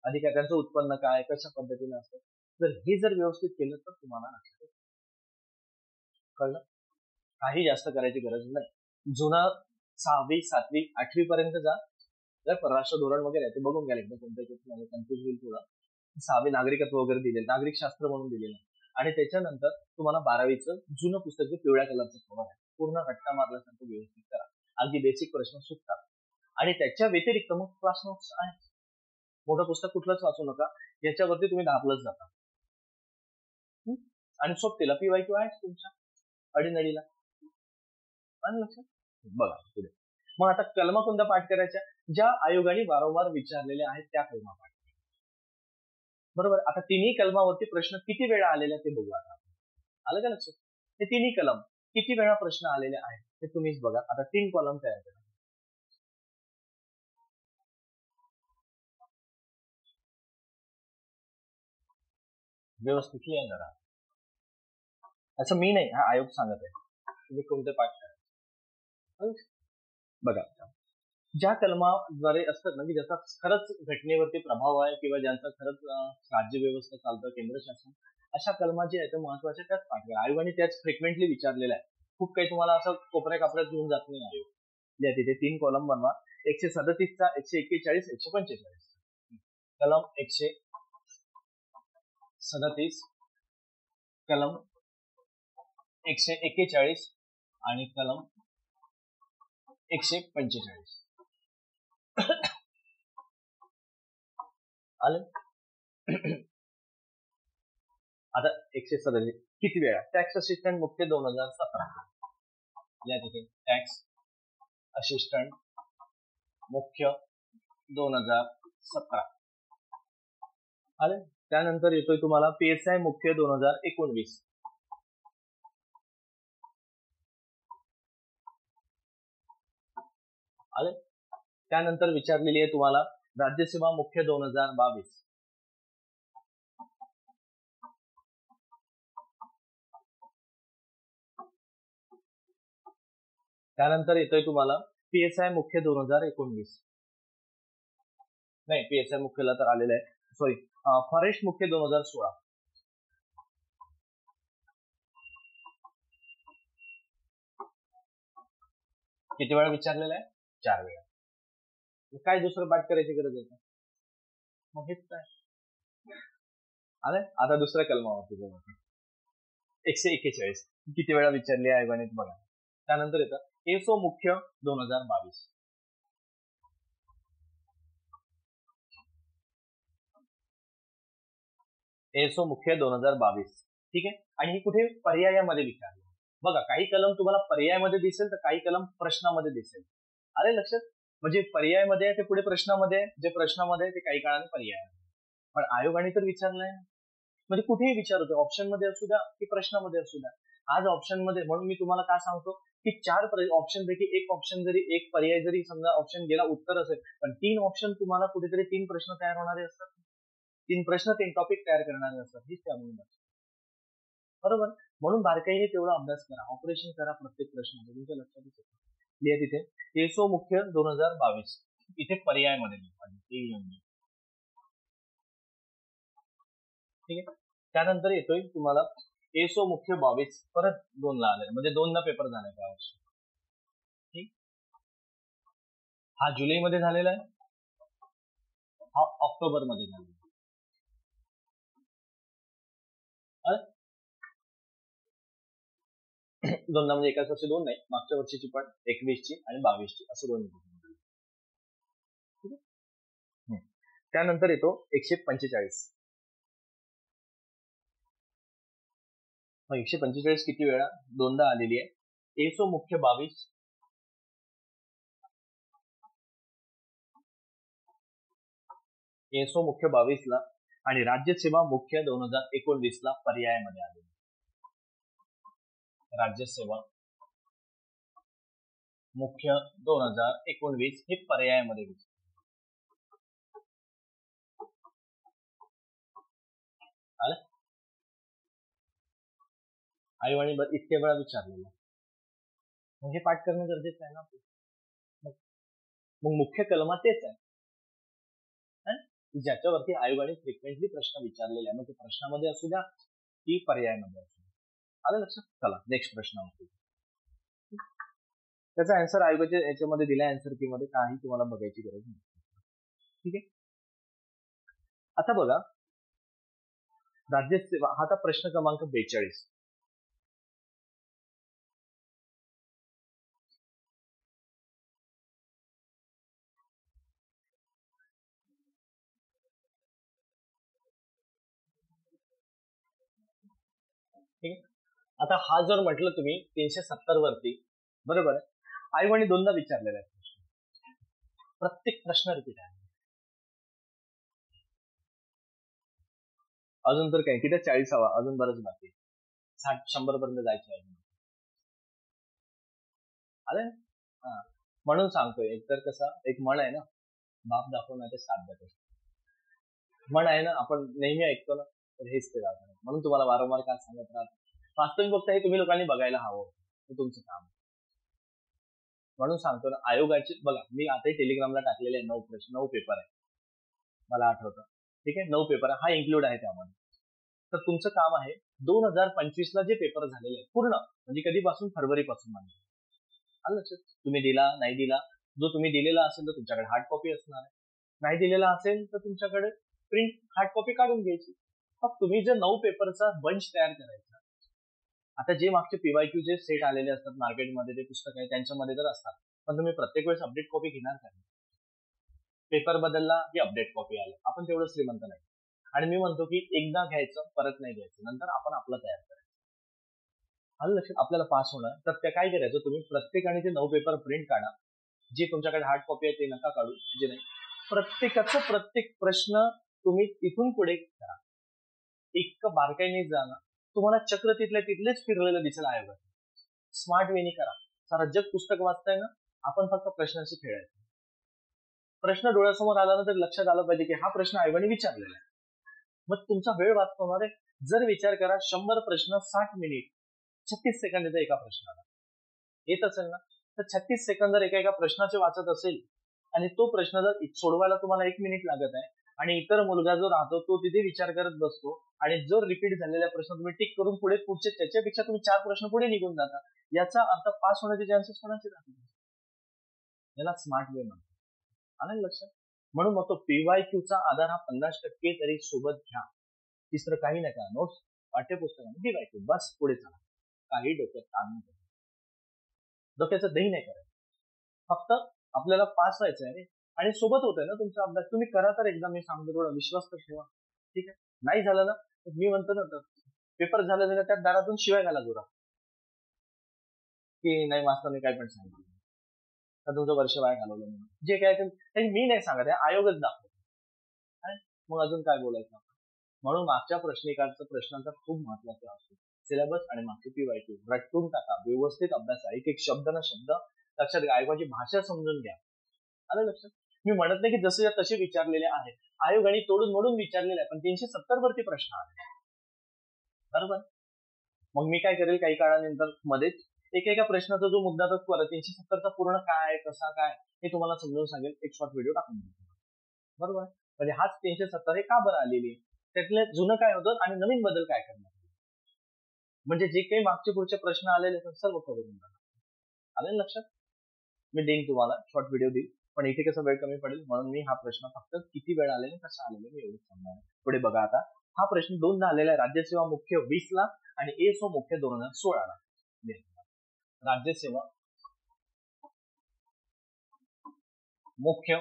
अधिकार, त्यांचं उत्पन्न काय, कशा पद्धतीने असतं. जर हे जर व्यवस्थित केलं तर तुम्हाला लक्षात कळलं. काही जास्त करायची गरज नाही. जुना 6वी, 7वी, 8वी पर्यंत जा, जर परराष्ट्र धोरण वगैरे ते बघून घ्याल एकदा, कोणत्या कन्फ्युज होईल थोडं. 6वी नागरिकत्व वगैरे दिलेलं, नागरिक शास्त्र म्हणून दिलेलं, आणि त्याच्यानंतर तुम्हाला 12वीचं जुनं पुस्तक जे पिवळ्या कलरचं कव्हर आहे, पूर्ण रट्टा मारल्यासारखं व्यवस्थित करा, अगदी बेसिक प्रश्न सुटतात. आणि त्याच्या व्यतिरिक्त मग क्लास नोट्स आहे, मोठं पुस्तक कुठलंच वाचू नका, याच्यावरती तुम्ही 10+ जाता. आणि सोबतीला PYQ आहे तुमच्या अडीनडीला, आणि लक्षात बघा पुढे. मग आता कलमा कोणत्या पाठ करायच्या, ज्या आयोगाने वारंवार विचारलेल्या आहेत त्या कलमा पाठ, बरोबर. आता तिन्ही कलमावरती प्रश्न किती वेळा आलेले ते बघू. आता आलं का लक्षात, हे तिन्ही कलम किती वेळा प्रश्न आलेले आहेत ते तुम्हीच बघा. आता 3 कॉलम तयार करा, व्यवस्थित लिहा जरा. असं मी नाही, हा आयोग सांगत आहे तुम्ही कोणते पाठ करा. बघा, ज्या कलमाद्वारे असतात ना की ज्याचा खरंच घटनेवरती प्रभाव आहे, किंवा ज्यांचा खरंच राज्य व्यवस्था चालतं, केंद्र शासन, अशा कलमा जे आहेत महत्वाच्या त्याच पाठ करा. आयोगाने त्याच फ्रिक्वेंटली विचारलेलं आहे, खूप काही तुम्हाला असं कोपऱ्या कापऱ्यात घेऊन जात नाही आयोग. तिथे 3 कॉलम बनवा, 137चा, 141, 145. कलम 137, कलम 141 आणि कलम 145. आलं. आता 137 किती वेळा, टॅक्स असिस्टंट मुख्य 2017, या तिथे टॅक्स असिस्टंट मुख्य 2017. आले. त्यानंतर येतोय तुम्हाला PSI मुख्य 2019. आले. त्यानंतर विचारलेली आहे तुम्हाला राज्यसेवा मुख्य 2022. त्यानंतर येतोय तुम्हाला PSI मुख्य 2019. नाही, PSI मुख्यला तर आलेलं आहे, सॉरी, फॉरेस्ट मुख्य 2016. किती वेळा विचारलेलं आहे? 4 वेळा. काय दुसरं पाठ करायची गरज आहे का? मग हेच काय आलंय. आता दुसऱ्या कलमावरती जाऊ. 141 किती वेळा विचारली आहे आयोगाने बघा. त्यानंतर येतं एसओ मुख्य 2022. एसओ मुख्य 2022. ठीक आहे. आणि हे कुठे पर्यायामध्ये विचारले बघा. काही कलम तुम्हाला पर्यायामध्ये दिसेल तर काही कलम प्रश्नामध्ये दिसेल. आले लक्षात? म्हणजे पर्यायामध्ये आहे ते पुढे प्रश्नामध्ये आहे, जे प्रश्नामध्ये आहे ते काही काळाने पर्याय. पण आयोगाने तर विचारलंय, म्हणजे कुठेही विचारतो, ऑप्शन मध्ये असू द्या की प्रश्नामध्ये असू द्या. आज ऑप्शन मध्ये, म्हणून मी तुम्हाला काय सांगतो की 4 ऑप्शन पैकी एक ऑप्शन जरी, एक पर्याय जरी समजा ऑप्शन गेला उत्तर असेल, पण 3 ऑप्शन तुम्हाला कुठेतरी 3 प्रश्न तयार होणारे असतात. 3 प्रश्न 3 टॉपिक तयार करणारे असतात. हीच त्यामुळे बरोबर. म्हणून बारकाईने तेवढा अभ्यास करा, ऑपरेशन करा प्रत्येक प्रश्न तुमच्या लक्षात येतं. लिहा तिथे एसओ मुख्य 2022. इथे पर्यायामध्ये ठीक आहे. त्यानंतर येतोय तुम्हाला एसओ मुख्य 22. परत 2 ला आले, म्हणजे 2दा पेपर झालाय त्या वर्षी. ठीक. हा जुलैमध्ये झालेला आहे, हा ऑक्टोबर मध्ये झालेला. दोनदा म्हणजे एकाच वर्षी 2 नाही, मागच्या वर्षीची पण 21ची आणि 22ची असं 2. त्यानंतर येतो 145. 145 किती वेळा? 2दा आलेली आहे. एसओ मुख्य 22. एसओ मुख्य 22 ला आणि राज्यसेवा मुख्य 2019 ला पर्यायामध्ये आलेली. राज्यसेवा मुख्य 2019 हे पर्यायामध्ये घेतले. आयोगाने इतके वेळा विचारलेलं, म्हणजे पाठ करणं गरजेचं आहे ना. मग मुख्य कलमा तेच आहे ज्याच्यावरती आयोगाने फ्रिक्वेंटली प्रश्न विचारलेले आहे, मग ते प्रश्नामध्ये असू द्या की पर्यायामध्ये असू द्या. आलं लक्षात? चला नेक्स्ट प्रश्नावरती. त्याचा आन्सर आयोगाच्या याच्यामध्ये दिला, आन्सर की मध्ये काही तुम्हाला बघायची गरज नाही. ठीक आहे. आता बघा राज्यसेवा, हा आता प्रश्न क्रमांक 42. ठीक आहे. आता हा जर म्हटलं तुम्ही 370 वरती, बरोबर आहे, आयोगाने 2दा विचारलेला आहे प्रश्न, प्रत्येक प्रश्न रिपीट आहे. अजून तर काय किती 40वा, अजून बरंच बाकी, 60-100 पर्यंत जायचं आहे. आलं. म्हणून सांगतोय, एकतर कसा एक म्हण आहे ना, बाप दाखवण्याचे साथ देतो. म्हण आहे ना, आपण नेहमी ऐकतो ना, तर हेच ते जातं. म्हणून तुम्हाला वारंवार काय सांगत राहतो, वास्तविक फक्त हे तुम्ही लोकांनी बघायला हवं, हे तुमचं काम. म्हणून सांगतो ना, आयोगाची बघा, मी आताही टेलिग्रामला टाकलेले 9 प्रश्न, 9 पेपर आहे, मला आठवतं. ठीक आहे, 9 पेपर हा इन्क्लूड आहे त्यामध्ये. तर तुमचं काम आहे 2025 ला जे पेपर झालेले आहेत पूर्ण, म्हणजे कधीपासून? फरवरी पासून. आलं लक्षात? तुम्ही दिला नाही दिला, जो तुम्ही दिलेला असेल तर तुमच्याकडे हार्ड कॉपी असणार आहे, नाही दिलेला असेल तर तुमच्याकडे प्रिंट हार्ड कॉपी काढून घ्यायची. मग तुम्ही जे 9 पेपरचा बंच तयार करायचा. आता जे मागचे PYQ जे सेट आलेले असतात मार्केटमध्ये, ते पुस्तक आहे त्यांच्यामध्ये तर असतात, पण तुम्ही प्रत्येक वेळेस अपडेट कॉपी घेणार का? पेपर बदलला की अपडेट कॉपी आलं, आपण तेवढं श्रीमंत नाही. आणि मी म्हणतो की एकदा घ्यायचं, परत नाही घ्यायचं, नंतर आपण आपलं तयार करायचं. आलं लक्षात? आपल्याला पास होणार तर त्या काय करायचं, तुम्ही प्रत्येकाने ते 9 पेपर प्रिंट काढा. जे तुमच्याकडे हार्ड कॉपी आहे ते नका काढू, जे नाही, प्रत्येकाचं प्रत्येक प्रश्न तुम्ही तिथून पुढे करा. इतकं बारकाईने जाणं तुम्हाला चक्र तिथल्या तिथलेच फिरलेलं दिसेल आयोगात. स्मार्ट वेनी करा. सारा जग पुस्तक वाचताय ना, आपण फक्त प्रश्नांशी खेळायचं. प्रश्न डोळ्यासमोर आला ना तर लक्षात आलं पाहिजे की हा प्रश्न आयोगाने विचारलेला आहे. मग तुमचा वेळ वाचवणार आहे. जर विचार करा 100 प्रश्न 60 मिनिट 36 सेकंद येतं एका प्रश्नाला. येत असेल ना, तर 36 सेकंद जर एका प्रश्नाचे वाचत असेल आणि तो प्रश्न जर सोडवायला तुम्हाला 1 मिनिट लागत आहे आणि इतर मुलगा जो राहतो तो तिथे विचार करत बसतो आणि जर रिपीट झालेला प्रश्न तुम्ही टिक करून पुढे पुढचे त्याच्यापेक्षा तुम्ही 4 प्रश्न पुढे निघून जाता, याचा अर्थ पास होण्याचे चान्सेस कोणाचे राहतील? याला स्मार्ट वे म्हणतात. आलं लक्षात? म्हणून मग तो PYQचा आधार हा 50% तरी सोबत घ्या. तिसरं काही नका. नोट्स, पाठ्यपुस्तक, PYQ बस पुढे चला. काही डोक्यात ताण नाही, डोक्याचं दही नाही करायचं. फक्त आपल्याला पास व्हायचं आहे आणि सोबत होतंय ना तुमचा अभ्यास. तुम्ही करा तर एकदा, मी सांगतो थोडा विश्वास तर ठेवा. ठीक आहे, नाही झालं ना मी म्हणतो ना, तर पेपर झालं त्यात दारातून शिवाय घाला जोरा की नाही मास्तरने काय पण सांगितलं तर तुमचं वर्ष वाया घालवलं म्हणून. जे काय ते मी नाही सांगत आहे, आयोगच दाखवतो. मग अजून काय बोलायचं? म्हणून मागच्या प्रश्नांचा खूप महत्वाचा असतो. सिलेबस आणि मागचे PYQ रटून टाका, व्यवस्थित अभ्यास. एक एक शब्द ना शब्द लक्षात घ्या. आयोगाची भाषा समजून घ्या. आलं लक्षात? मी म्हणत नाही की जसे तसे विचारलेले आहेत, आयोगाने तोडून मोडून विचारलेले आहे, पण 370 वरती प्रश्न आले, बरोबर. मग मी काय करेल, काही काळानंतर मध्येच एका प्रश्नाचा जो मुद्दा तो 370चा पूर्ण काय कसा काय हे तुम्हाला समजून सांगेल, एक शॉर्ट व्हिडिओ टाकून देतो, बरोबर. म्हणजे हाच 370 हे का बरं आलेली, त्यातले जुनं काय होतं आणि नवीन बदल काय करणार, म्हणजे जे काही मागचे पुढचे प्रश्न आलेले सर्व करून आले लक्षात. मी देईन तुम्हाला शॉर्ट व्हिडिओ देईन, पण इथे कसं वेळ कमी पडेल म्हणून मी हा प्रश्न फक्त किती वेळ आलेला कसा आलेला मी एवढंच सांगणार. पुढे बघा आता, हा प्रश्न 2दा आलेला आहे. राज्यसेवा मुख्य 20ला आणि ASO मुख्य 2016ला. राज्यसेवा मुख्य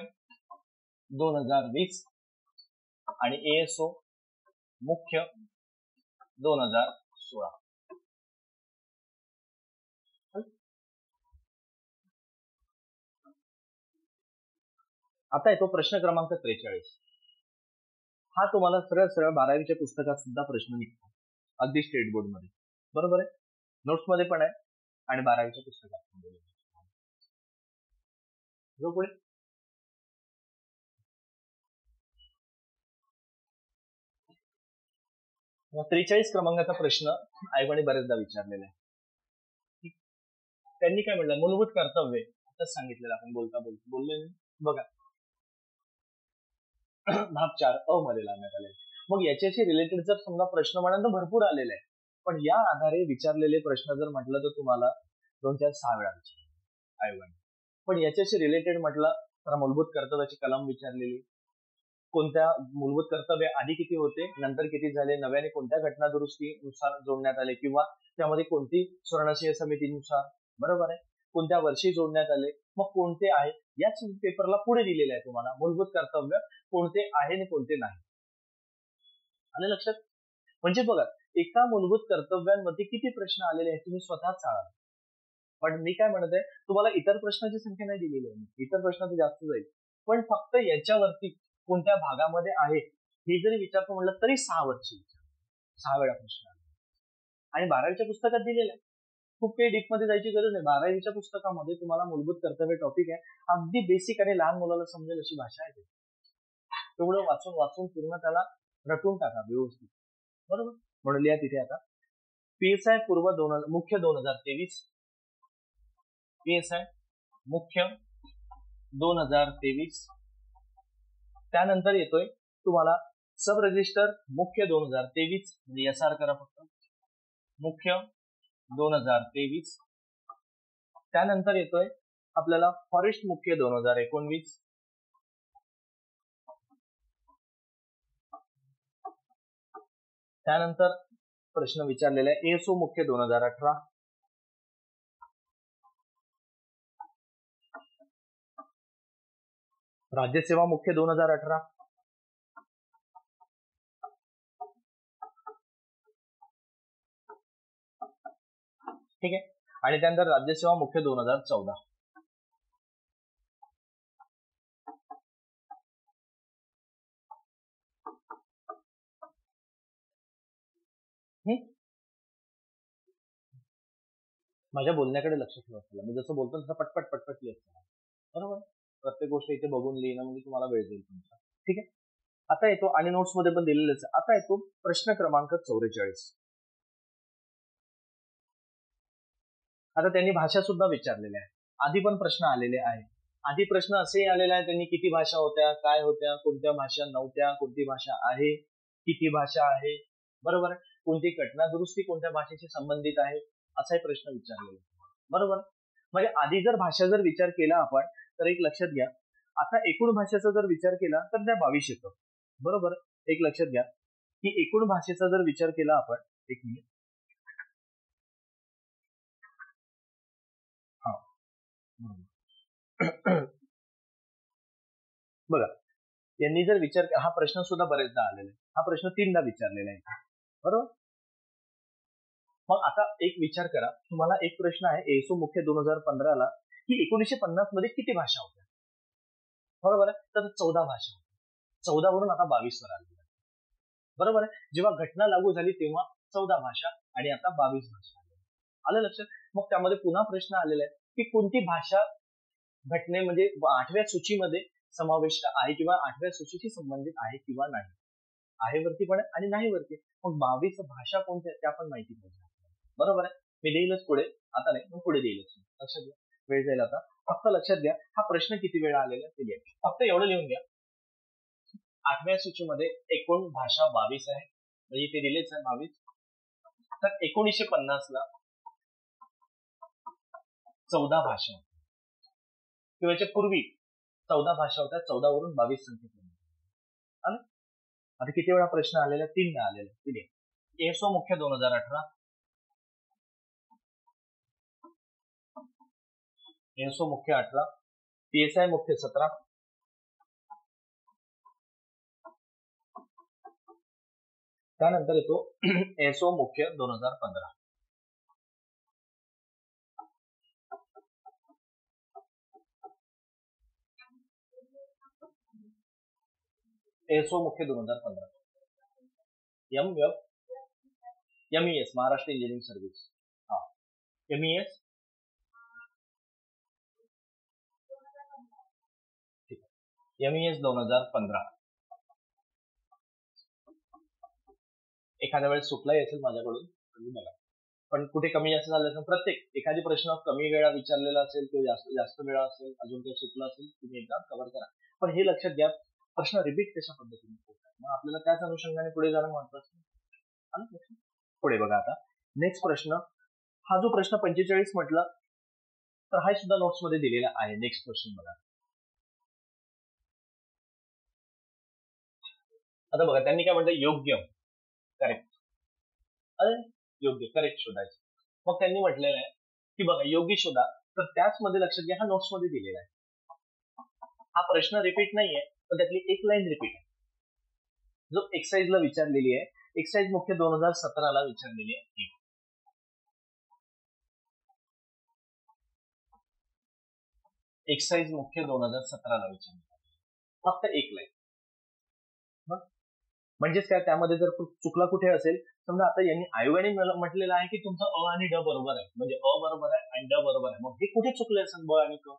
2020 आणि ASO मुख्य 2016. आता येतो प्रश्न क्रमांक 43. हा तुम्हाला सरळ सरळ 12वीच्या पुस्तकात सुद्धा प्रश्न निघतो, अगदी स्टेट बोर्ड मध्ये, बरोबर आहे. नोट्स मध्ये पण आहे आणि 12वीच्या पुस्तकात पण. पुढे 43 क्रमांकाचा प्रश्न आयोगाने बरेचदा विचारलेला आहे. त्यांनी काय म्हटलं, मूलभूत कर्तव्य असं सांगितलेलं आपण बोललोय बघा. भाग 4 अ मध्ये लावण्यात आले. मग याच्याशी रिलेटेड जर समजा प्रश्न म्हणाल तर भरपूर आलेले आहे, पण या आधारे विचारलेले प्रश्न जर म्हटलं तर तुम्हाला 2-4-6 वेळा विचारले आयोगाने. पण याच्याशी रिलेटेड म्हटलं तर मूलभूत कर्तव्याची कलम विचारलेली, कोणत्या मूलभूत कर्तव्य आधी किती होते, नंतर किती झाले, नव्याने कोणत्या घटना दुरुस्तीनुसार जोडण्यात आले, किंवा त्यामध्ये कोणती स्वर्णसिंह समितीनुसार, बरोबर आहे, कोणत्या वर्षी जोडण्यात आले, मग कोणते आहे, याच पेपरला पुढे दिलेलं आहे तुम्हाला मूलभूत कर्तव्य कोणते आहे आणि कोणते नाही. आले लक्षात? म्हणजे बघा, एका मूलभूत कर्तव्यांमध्ये किती प्रश्न आलेले आहेत तुम्ही स्वतःच सांगा. पण मी काय म्हणत आहे, तुम्हाला इतर प्रश्नाची संख्या नाही दिलेली आहे, इतर प्रश्न तर जास्त जाईल, पण फक्त याच्यावरती कोणत्या भागामध्ये आहे हे जरी विचारतो म्हटलं तरी 6 वर्षी 6 वेळा प्रश्न आले. आणि 12वीच्या पुस्तकात दिलेलं आहे, खूप काही डीप मध्ये जायची गरज नाही. 12वीच्या पुस्तकामध्ये तुम्हाला मूलभूत कर्तव्य टॉपिक आहे, अगदी बेसिक आणि लहान मुलाला समजेल अशी भाषा आहे. तेवढं वाचून वाचून पूर्ण त्याला रटून टाका व्यवस्थित, बरोबर. म्हणून लिहा तिथे आता PSI पूर्व मुख्य 2023, PSI मुख्य 2023. त्यानंतर येतोय तुम्हाला सब रजिस्टर मुख्य 2023, म्हणजे SR करा फक्त, मुख्य 2023. त्यानंतर येतोय आपल्याला फॉरेस्ट मुख्य 2019. त्यानंतर प्रश्न विचारलेला आहे ASO मुख्य 2018. राज्यसेवा मुख्य 2018. ठीक आहे. आणि त्यानंतर राज्यसेवा मुख्य 2014. माझ्या बोलण्याकडे लक्ष ठेवा. मी जसं बोलतो तसं पटपट पटपट लिहित चला. बरोबर. प्रत्येक गोष्ट इथे बघून लिहिणं म्हणजे तुम्हाला वेळ जाईल तुमचा. ठीक आहे. आता येतो आणि नोट्स मध्ये पण दिलेलेच. आता येतो प्रश्न क्रमांक 44. आता त्यांनी भाषा सुद्धा विचारलेल्या आहे. आधी पण प्रश्न आलेले आहे. आधी प्रश्न असेही आलेला आहे त्यांनी किती भाषा होत्या, काय होत्या, कोणत्या भाषा नव्हत्या, कोणती भाषा आहे, किती भाषा आहे, बरोबर. कोणती घटना दुरुस्ती कोणत्या भाषेशी संबंधित आहे, असाही प्रश्न विचारलेला आहे. बरोबर. म्हणजे आधी जर भाषा जर विचार केला आपण तर एक लक्षात घ्या, आता एकूण भाषेचा जर विचार केला तर त्या 22 येतं. बरोबर. एक लक्षात घ्या की एकूण भाषेचा जर विचार केला आपण, एक मिनिट, बघा यांनी जर विचार, हा प्रश्न सुद्धा बरेचदा आलेला आहे. हा प्रश्न 3दा विचारलेला आहे. बरोबर. मग आता एक विचार करा, तुम्हाला एक प्रश्न आहे एसो मुख्य 2015 ला की 1950 मध्ये किती भाषा होत्या. बरोबर आहे. तर 14 भाषा होत्या. 14 वरून आता 22 वर आलेल्या. बरोबर आहे. जेव्हा घटना लागू झाली तेव्हा 14 भाषा आणि आता 22 भाषा आलं लक्षात. मग त्यामध्ये पुन्हा प्रश्न आलेला आहे की कोणती भाषा घटनेमध्ये 8व्या सूचीमध्ये समाविष्ट आहे किंवा 8व्या सूचीशी संबंधित आहे किंवा नाही. आहे वरती पण आणि नाही वरती. मग 22 भाषा कोणत्या त्या पण माहिती पाहिजे. बरोबर आहे. मी देईलच पुढे, आता नाही मग पुढे देईलच. लक्षात घ्या, वेळ जाईल आता. फक्त लक्षात घ्या हा प्रश्न किती वेळा आलेला ते घ्या. फक्त एवढं लिहून घ्या, 8व्या सूचीमध्ये एकूण भाषा 22 आहे, म्हणजे इथे दिलेच आहे 22. तर 1950 ला 14 भाषा होत्या किंवा याच्या पूर्वी 14 भाषा होत्या. 14 वरून 22 संख्या आलं. आता किती वेळा प्रश्न आलेला? 3दा आलेला. ठीक आहे. एसओ मुख्य 2018, एसओ मुख्य 18, पीएसआय मुख्य 17, त्यानंतर येतो एसओ मुख्य 2015. एसओ मुख्य 2015, एमईएस महाराष्ट्र इंजिनिअरिंग सर्व्हिस, हा एमईएस, ठीक आहे. एमईएस 2015. एखाद्या वेळेस चुकलाही असेल माझ्याकडून बघा, पण कुठे कमी जास्त झालं असेल, प्रत्येक एखादी प्रश्न कमी वेळा विचारलेला असेल किंवा जास्त वेळा असेल, अजून काही चुकलं असेल तुम्ही एकदा कव्हर करा. पण हे लक्षात घ्या, प्रश्न रिपीट कशा पद्धतीने होतात, मग आपल्याला त्याच अनुषंगाने पुढे जाणं महत्वाचं. पुढे बघा आता नेक्स्ट प्रश्न. हा जो प्रश्न 45 म्हटला तर हा सुद्धा नोट्स मध्ये दिलेला आहे. नेक्स्ट क्वेश्चन बघा. आता बघा त्यांनी काय म्हटलं, योग्य, करेक्ट, योग्य करेक्ट शोधायचं. मग त्यांनी म्हटलेलं आहे की बघा योग्य शोधा, तर त्याच मध्ये लक्षात घ्या हा नोट्स मध्ये दिलेला आहे. हा प्रश्न रिपीट नाहीये, पण त्यातली एक लाईन रिपीट आहे, जो एक्सरसाइज ला विचारलेली आहे. एक्सरसाइज मुख्य 2017 ला विचारलेली आहे. एक्सरसाइज मुख्य 2017 ला विचारलेली आहे. फक्त एक लाईन. म्हणजेच काय, त्यामध्ये जर चुकला कुठे असेल, समजा आता यांनी आयोगाने म्हटलेलं आहे की तुमचं अ आणि ड बरोबर आहे, म्हणजे अ बरोबर आहे आणि ड बरोबर आहे. मग हे कुठे चुकले असेल ब आणि क?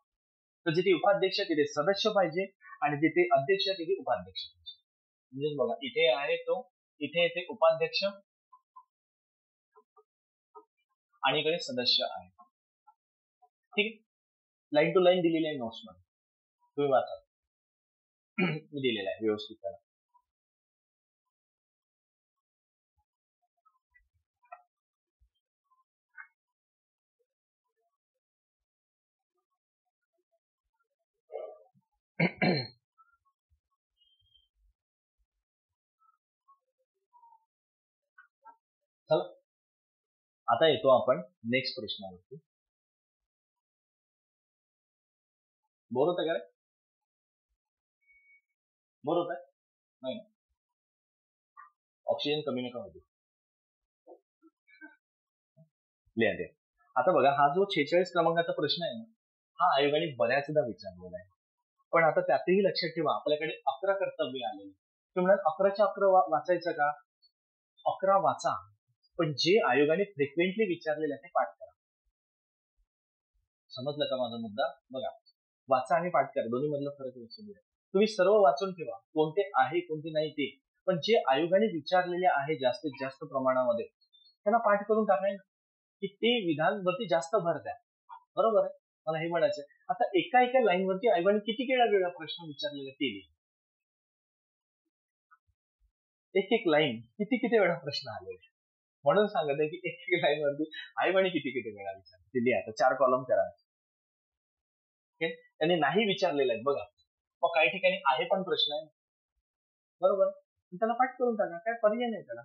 तर जिथे उपाध्यक्ष तिथे सदस्य पाहिजे आणि जिथे अध्यक्ष तिथे उपाध्यक्ष पाहिजे. म्हणजेच बघा इथे आहे तो, इथे येते उपाध्यक्ष आणि इकडे सदस्य आहे. ठीक आहे. लाईन टू लाईन दिलेली आहे नोट्स मध्ये, तुम्ही वाचा. मी दिलेला आहे व्यवस्थित करा. चला आता येतो आपण नेक्स्ट प्रश्नावरती. बोर होत आहे का रे? बोर होत आहे? नाही, ऑक्सिजन कमी नका होते. लिहा. आता बघा हा जो 46 क्रमांकाचा प्रश्न आहे ना, हा आयोगाने बऱ्याचदा विचारलेला आहे. पण आता त्यातही लक्षात ठेवा आपल्याकडे 11 कर्तव्य आलेले. तुम्ही 11च्या 11 वाचायचं का? 11 वाचा, पण जे आयोगाने फ्रिक्वेंटली विचारलेले ते पाठ करा. समजलं का माझा मुद्दा? बघा, वाचा आणि पाठ करा, दोन्ही मधला फरक लक्षात घ्या. तुम्ही सर्व वाचून ठेवा, कोणते आहे कोणते नाही ते, पण जे आयोगाने विचारलेले आहे जास्तीत जास्त प्रमाणामध्ये त्यांना पाठ करून टाकाय की ते विधानवरती जास्त भर द्या. बरोबर आहे, मला हे म्हणायचं. आता एका एका लाईन वरती आयोगाने किती वेळा प्रश्न विचारलेले ते लिहा. एक एक लाईन किती वेळा प्रश्न आले, म्हणून सांगत आहे की एक एक लाईन वरती आयोगाने किती वेळा विचारले ते लिहा. आता 4 कॉलम करा. त्यांनी नाही विचारलेलं आहे बघा, मग काही ठिकाणी आहे पण प्रश्न आहे, बरोबर, त्याला पाठ करून टाका, काय पर्याय नाही त्याला.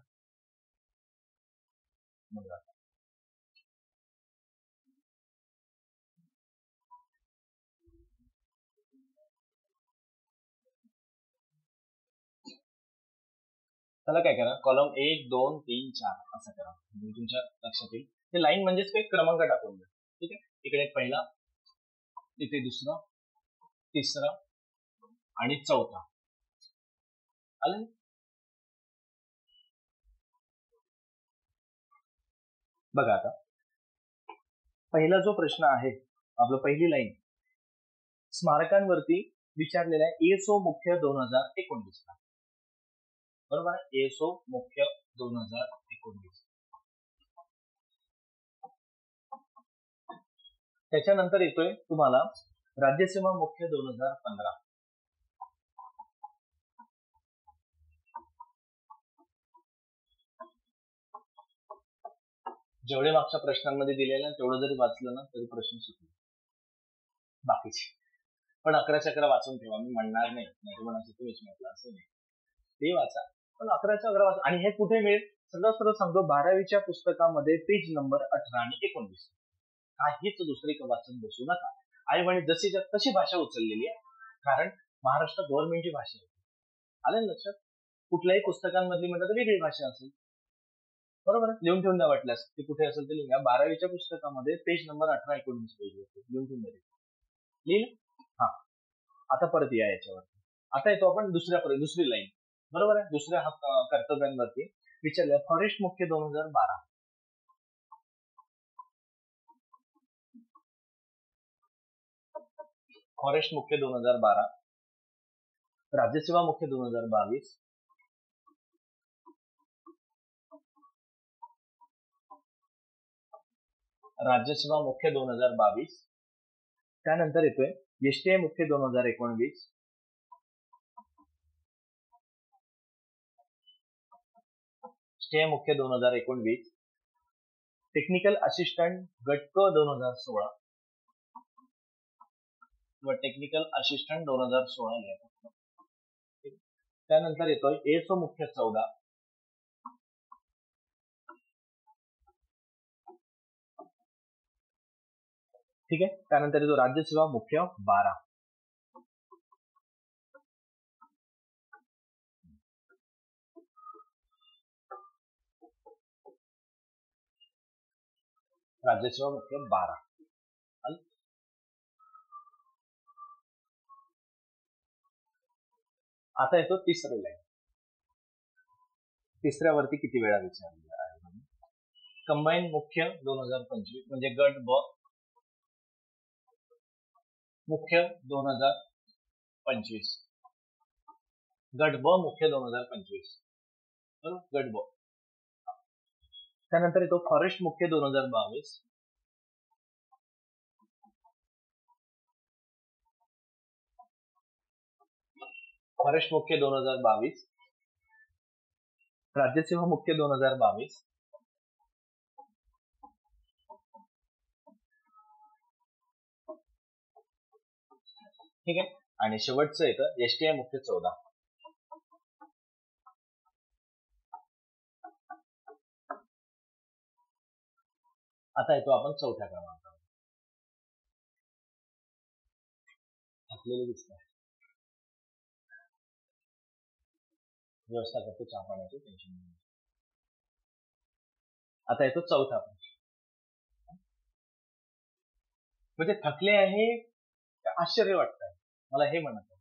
त्याला काय करा, कॉलम 1 2 3 4 असं करा, म्हणजे तुमच्या लक्षात येईल. हे लाईन म्हणजेच काही क्रमांक टाकून द्या. ठीक आहे, इकडे पहिला, इथे दुसरा, तिसरा आणि चौथा. आलं? बघा आता पहिला जो प्रश्न आहे आपला, पहिली लाईन स्मारकांवरती विचारलेला आहे एसओ मुख्य 2019 ला, बरोबर आहे, एसओ मुख्य 2019. त्याच्यानंतर येतोय तुम्हाला राज्यसेवा मुख्य 2015. जेवढे मागच्या प्रश्नांमध्ये दिलेलं तेवढं जरी वाचलं ना तरी प्रश्न सुटले बाकीचे. पण 11 वाचून ठेवा, मी म्हणणार नाही म्हणायचं तुम्हीच म्हटलं असं नाही, ते वाचा, पण 11 वाचा. आणि हे कुठे मिळेल? सरळ सांगतो, 12वीच्या पुस्तकामध्ये पेज नंबर 18 आणि 19. काहीच दुसरे वाचून बसू नका. आई म्हणे जशी तशी भाषा उचललेली आहे, कारण महाराष्ट्र गव्हर्नमेंटची भाषा आहे. आलं लक्षात? कुठल्याही पुस्तकांमधली म्हणतात वेगळी भाषा असेल, बरोबर, लिहून ठेवून द्या वाटल्यास, ते कुठे असेल ते लिहून. 12वीच्या पुस्तकामध्ये पेज नंबर 18-19 पेज लिहून ठेवून द्या. लिहिलं? हा, आता परत या याच्यावर. आता येतो आपण दुसरी लाईन, बरोबर आहे. दुसऱ्या कर्तव्यांवरती विचारलं फॉरेस्ट मुख्य 2012. फॉरेस्ट मुख्य 2012, राज्यसेवा मुख्य 2022, राज्यसेवा मुख्य 2022. त्यानंतर येतोय एसटीआय मुख्य 2019, एसटीआय मुख्य 2019, टेक्निकल असिस्टंट गट क 2016 व टेक्निकल असिस्टंट 2016 लिहायचं. त्यानंतर येतोय एसओ मुख्य 14, ठीक आहे. त्यानंतर येतो राज्यसेवा मुख्य 12. राज्यसेवा मुख्य 12. आता येतो तिसरी लाईन. तिसऱ्यावरती किती वेळा विचारलेला आहे? कंबाईन मुख्य 2025 म्हणजे गट ब मुख्य 2025, गट ब मुख्य 2025, बरोबर, गट ब. त्यानंतर येतो फॉरेस्ट मुख्य 2022, फॉरेस्ट मुख्य 2022, राज्यसेवा मुख्य 2022, ठीक आहे. आणि शेवटचं येतं एसटीआय मुख्य 14. आता येतो आपण चौथ्या क्रमांकावर. थकलेले दिसत आहे, व्यवस्था करतो चहा पाण्याची, टेन्शन नाही. आता येतो चौथा प्रश्न. म्हणजे थकले आहे, आश्चर्य वाटत आहे मला हे म्हणत आहे,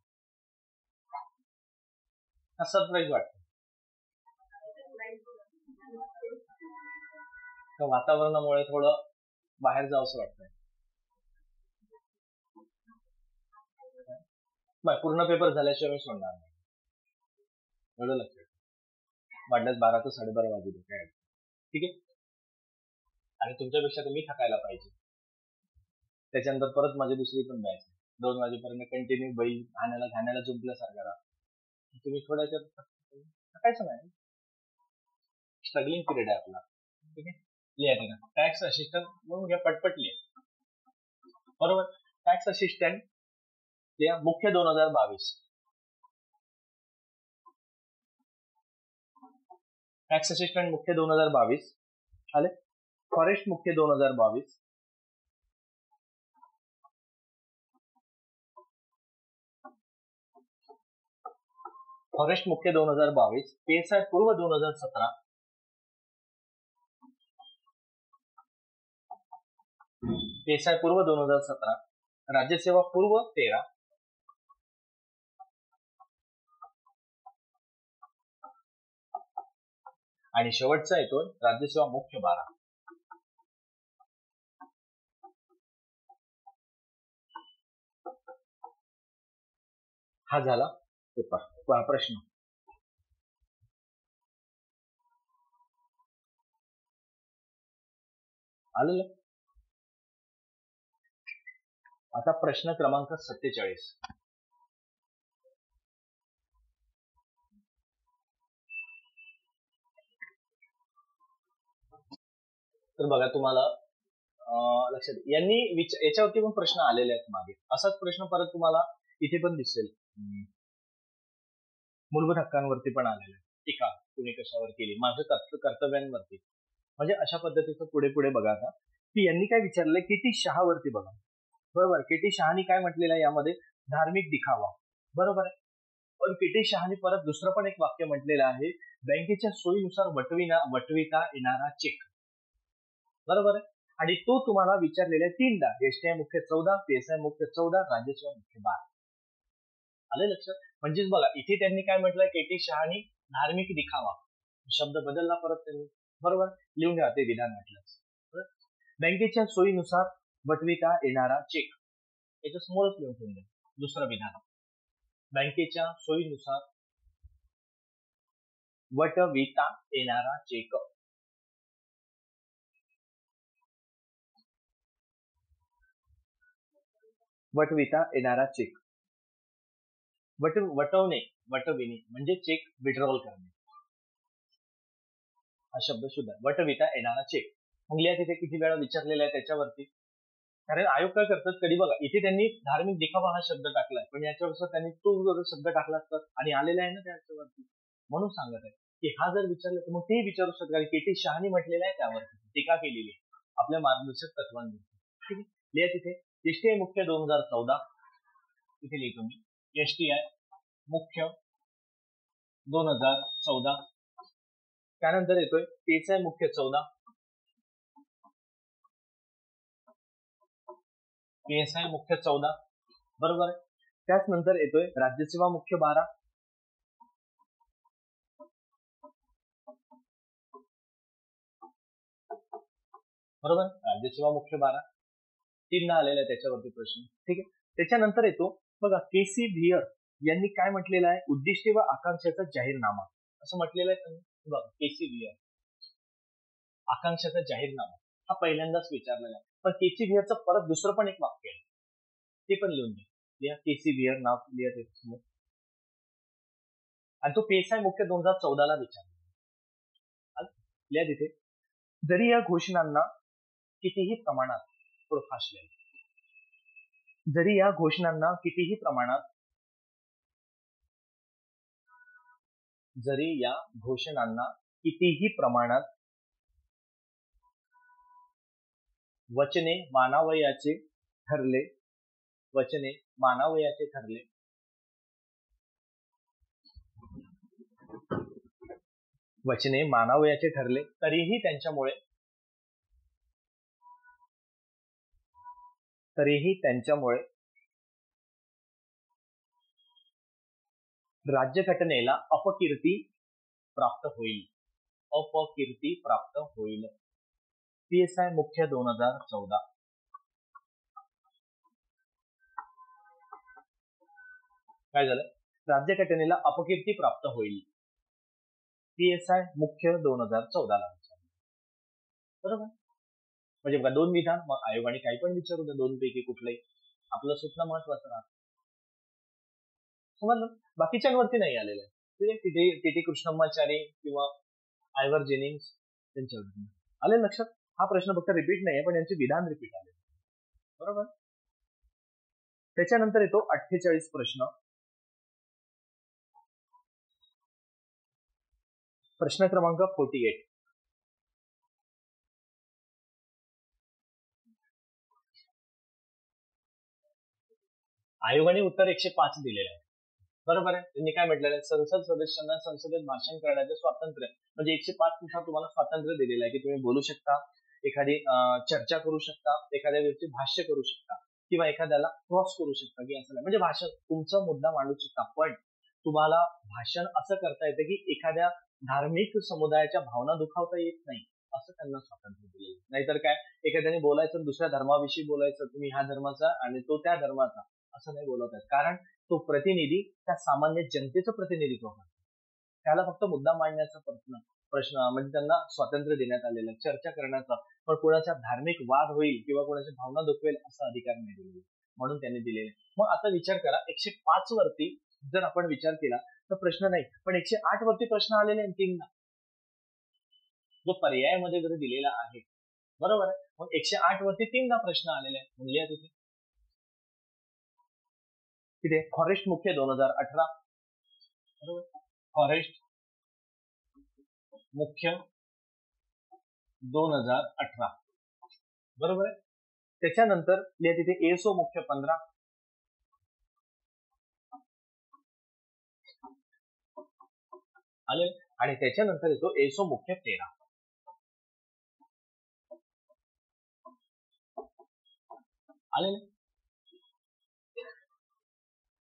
सरप्राईज वाटत. वातावरणामुळे थोडं बाहेर जावंसं वाटतंय. पूर्ण पेपर झाल्याशिवाय मी सोडणार नाही. एवढं लक्षात वाटल्यास 12 ते 12:30 वाजू दे, काय ठीक आहे. आणि तुमच्यापेक्षा तर मी थकायला पाहिजे. त्याच्यानंतर परत माझी दुसरी पण बॅच 2 वाजेपर्यंत कंटिन्यू बैल घाण्याला जुंपल्यासारखा राहतो. तुम्ही थोड्याच्या थकायचं नाही. स्ट्रगलिंग पिरियड आहे आपला. ठीक आहे. लिहा टॅक्स असिस्टंट म्हणून घ्या, पटपट लिहा. बरोबर. टॅक्स असिस्टंट लिहा मुख्य 2022. टॅक्स असिस्टंट मुख्य 2022 आले. फॉरेस्ट मुख्य 2022. फॉरेस्ट मुख्य 2022. PSI पूर्व 2017. PSI पूर्व 2017. राज्यसेवा पूर्व 13. आणि शेवटचा येतो राज्यसेवा मुख्य 12. हा झाला पेपर. प्रश्न. आलेलं. आता प्रश्न क्रमांक 47. तर बघा तुम्हाला लक्षात यांनी याच्यावरती पण प्रश्न आलेले आहेत मागे. असाच प्रश्न परत तुम्हाला इथे पण दिसेल. मूलभूत हक्कांवरती पण आलेला आहे. टीका कुणी कशावर केली, माझ्या कर्तव्यांवरती. म्हणजे अशा पद्धतीचं पुढे पुढे बघा आता की यांनी काय विचारलंय, KT शहावरती बघा. बरोबर. KT शहानी काय म्हटलेलं आहे यामध्ये, धार्मिक दिखावा. बरोबर आहे. पण KT शहानी परत दुसरं पण एक वाक्य म्हटलेलं आहे, बँकेच्या सोयीनुसार वटविता येणारा चेक. बरोबर आहे. आणि तो तुम्हाला विचारलेला आहे 3दा. STI मुख्य 14, PSI मुख्य 14, राज्यसेवा मुख्य 12. आले लक्षात. म्हणजेच बघा इथे त्यांनी काय म्हटलंय, KT शहानी धार्मिक दिखावा शब्द बदलला परत त्यांनी. बरोबर. लिहून घ्या ते विधान म्हटलं. बँकेच्या सोयीनुसार वटविता येणारा चेक. याच्या समोरच लिहून ठेवून द्या दुसरं विधान. बँकेच्या सोयीनुसार वटविता येणारा चेक. वटविता येणारा चेक. वटविणे म्हणजे चेक विड्रॉल करणे. हा शब्द सुद्धा वटविता येणारा चेक. मग लिहा तिथे किती वेळा विचारलेला आहे त्याच्यावरती. कारण आयोग काय करतात, कधी बघा इथे त्यांनी धार्मिक दिखावा हा शब्द टाकलाय, पण याच्यावर त्यांनी तो शब्द टाकला असतात आणि आलेला आहे ना त्याच्यावरती, म्हणून सांगत आहे की हा जर विचारलं तर मग ते विचारू शकतात. KT शहानी म्हटलेलं आहे त्यावरती टीका केलेली आहे आपल्या मार्गदर्शक तत्वांवरती. ठीक आहे. लिहा तिथे STI मुख्य 2014. तिथे लिहितो मी STI मुख्य 2014. त्यानंतर येतोय PSI मुख्य 14. PSI मुख्य 14. बरोबर आहे. त्याच नंतर येतोय राज्यसेवा मुख्य 12. बरोबर. राज्यसेवा मुख्य 12. 3दा आलेला आहे त्याच्यावरती प्रश्न. ठीक आहे. त्याच्यानंतर येतो बघा KC व्हियर यांनी काय म्हटलेलं आहे, उद्दिष्टे व आकांक्षाचा जाहीरनामा असं म्हटलेलं आहे त्यांनी. बघा KC व्हियर आकांक्षाचा जाहीरनामा हा पहिल्यांदाच विचारलेला आहे. पण KC व्हियरचं परत दुसरं पण एक वाक्य आहे, ते पण लिहून द्या. KC व्हियर नाव लिहा त्याच्यासमोर. आणि तो PSI मुख्य 2014ला विचारला. लिहा तिथे, जरी या घोषणांना कितीही प्रमाणात जरी या घोषणांना कितीही प्रमाणात वचने मानावयाचे ठरले तरीही त्यांच्यामुळे राज्यघटनेला अपकीर्ती प्राप्त होईल. PSI मुख्य 2014 काय झालं, राज्यघटनेला अपकीर्ती प्राप्त होईल. PSI मुख्य 2014 ला बरोबर. म्हणजे बघा, दोन विधान, मग आयोगाने काही पण विचारू द्या, दोन पैकी कुठलंही, आपलं स्वप्न महत्वाचं राहतं. समजलं. बाकीच्यांवरती नाही आलेलं आहे. तिथे कृष्णम्माचारी किंवा आयव्हर जेनिंग्स त्यांच्यावरती आले लक्षात. हा प्रश्न फक्त रिपीट नाहीये, पण यांचे विधान रिपीट आले. बरोबर. त्याच्यानंतर येतो 48 प्रश्न. प्रश्न क्रमांक 48. आयोगाने उत्तर 105 दिलेलं आहे. बरोबर आहे. त्यांनी काय म्हटलेलं आहे, संसद सदस्यांना संसदेत भाषण करण्याचे स्वातंत्र्य, म्हणजे 105 नुसार तुम्हाला स्वातंत्र्य दिलेलं आहे की तुम्ही बोलू शकता, एखादी चर्चा करू शकता, एखाद्या व्यक्ती भाष्य करू शकता, किंवा एखाद्याला क्रॉस करू शकता, की असं नाही, म्हणजे भाषण तुमचा मुद्दा मांडू शकता. पण तुम्हाला भाषण असं करता येतं की एखाद्या धार्मिक समुदायाच्या भावना दुखावता येत नाही, असं त्यांना स्वातंत्र्य दिलेलं. नाहीतर काय, एखाद्याने बोलायचं दुसऱ्या धर्माविषयी बोलायचं, तुम्ही ह्या धर्माचा आणि तो त्या धर्माचा, असं नाही बोलत आहे. कारण तो प्रतिनिधी त्या सामान्य जनतेचं प्रतिनिधित्व करतो. त्याला फक्त मुद्दा मांडण्याचा प्रश्न म्हणजे त्यांना स्वातंत्र्य देण्यात आलेलं, चर्चा करण्याचा, पण कोणाचा धार्मिक वाद होईल किंवा कोणाची भावना दुखवेल असा अधिकार नाही दिलेला, म्हणून त्यांनी दिलेले. मग आता विचार करा, 105 वरती जर आपण विचार केला तर प्रश्न नाही, पण 108 वरती प्रश्न आलेले आहेत तीनदा, जो पर्यायामध्ये जर दिलेला आहे. बरोबर आहे. मग 108 वरती तीनदा प्रश्न आलेले आहेत. म्हणजे तिथे तिथे फॉरेस्ट मुख्य 2018, बरोबर, फॉरेस्ट मुख्य 2018, बरोबर आहे. त्याच्यानंतर लिहा तिथे एसओ मुख्य 15, आले. आणि त्याच्यानंतर येतो एसओ मुख्य 13, आले.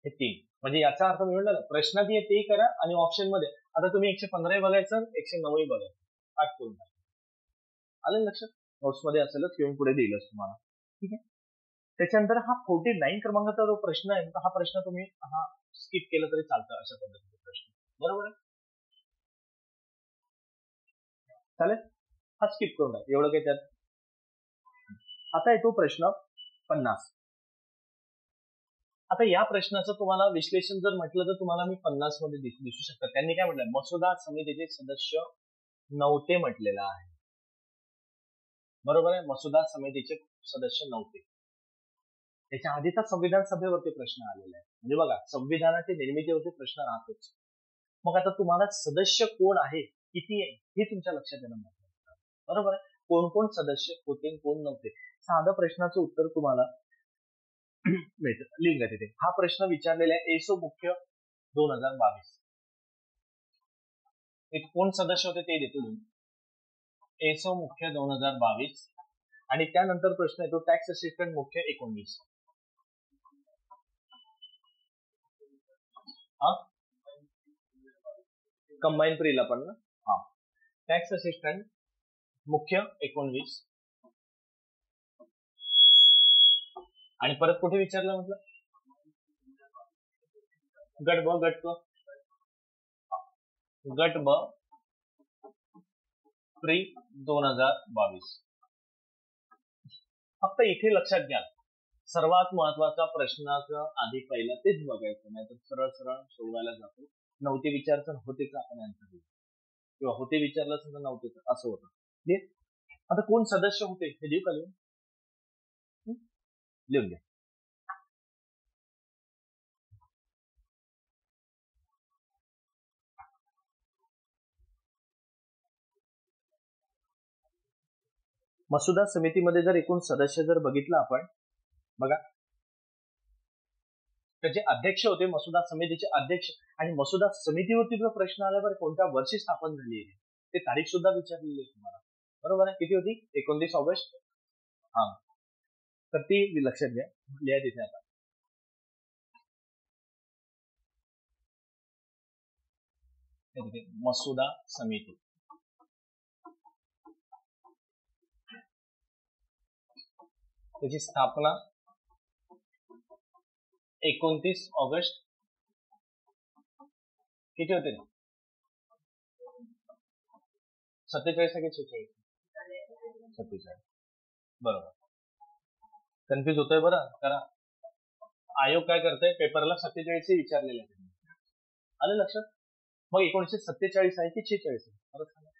हे 3. म्हणजे याचा अर्थ मी म्हणलं, प्रश्नात ये ते करा आणि ऑप्शन मध्ये आता तुम्ही 115 बघायचं, 109 बघायचं, पाठ करून टाका. आलं लक्षात. नोट्स मध्ये असेलच किंवा पुढे देईलच तुम्हाला. ठीक आहे. त्याच्यानंतर हा 49 क्रमांकाचा जो प्रश्न आहे, हा प्रश्न तुम्ही स्किप केलं तरी चालतं, अशा पद्धतीचा प्रश्न. बरोबर आहे. चालेल, हा स्किप करून टाक, एवढं काही त्यात. आता येतो प्रश्न 50. आता या प्रश्नाचं तुम्हाला विश्लेषण जर म्हटलं तर तुम्हाला मी 50 मध्ये दिसू शकतं. त्यांनी काय म्हटलं, मसुदा समितीचे सदस्य नव्हते म्हटलेलं आहे. बरोबर आहे. मसुदा समितीचे सदस्य नव्हते. त्याच्या आधीचा संविधान सभेवरती प्रश्न आलेला आहे. म्हणजे बघा, संविधानाच्या निर्मितीवरती प्रश्न राहतोच. मग आता तुम्हाला सदस्य कोण आहे, किती आहे, हे तुमच्या लक्षात येणं महत्त्वाचं आहे. बरोबर आहे. कोण कोण सदस्य होते, कोण नव्हते. साधं प्रश्नाचं उत्तर तुम्हाला लिहून घ्या तिथे. हा प्रश्न विचारलेला आहे एसओ मुख्य 2022. कोण सदस्य होते ते देतो लिहून, एसओ मुख्य 2022. आणि त्यानंतर प्रश्न येतो टॅक्स असिस्टंट मुख्य 19. कंबाईन प्रीला पण ना. हा, टॅक्स असिस्टंट मुख्य 19. आणि परत कुठे विचारलं म्हटलं, गट ब, गट ब प्री 2022. फक्त इथे लक्षात घ्या, सर्वात महत्वाचा प्रश्नाचं आधी पहिला तेच बघायचं, नाही तर सरळ सरळ सोडवायला जातो. नव्हते विचारचं होते का आपण आन्सर देऊ, किंवा होते विचारलं असं नव्हते का, असं होतं. आता कोण सदस्य होते हे देऊ का लिहून, लिहून घ्या. मसुदा समितीमध्ये जर एकूण सदस्य जर बघितलं आपण, बघा, त्याचे अध्यक्ष होते, मसुदा समितीचे अध्यक्ष. आणि मसुदा समितीवरती जो प्रश्न आल्यावर कोणत्या वर्षी स्थापन झाली आहे ते तारीख सुद्धा विचारलेली आहे तुम्हाला. बरोबर आहे. किती होती, 29 ऑगस्ट. हा, तर ती लक्षात घ्या, लिहा तिथे. आता मसुदा समिती त्याची स्थापना 29 ऑगस्ट किती होते 47 की 46? 47. बरोबर. कन्फ्युज होतोय बरं, कारण आयोग काय करतोय, पेपरला 47 विचारलेले आहे. आलं लक्षात? मग 1947 आहे की 46 आहे? परत सांगा.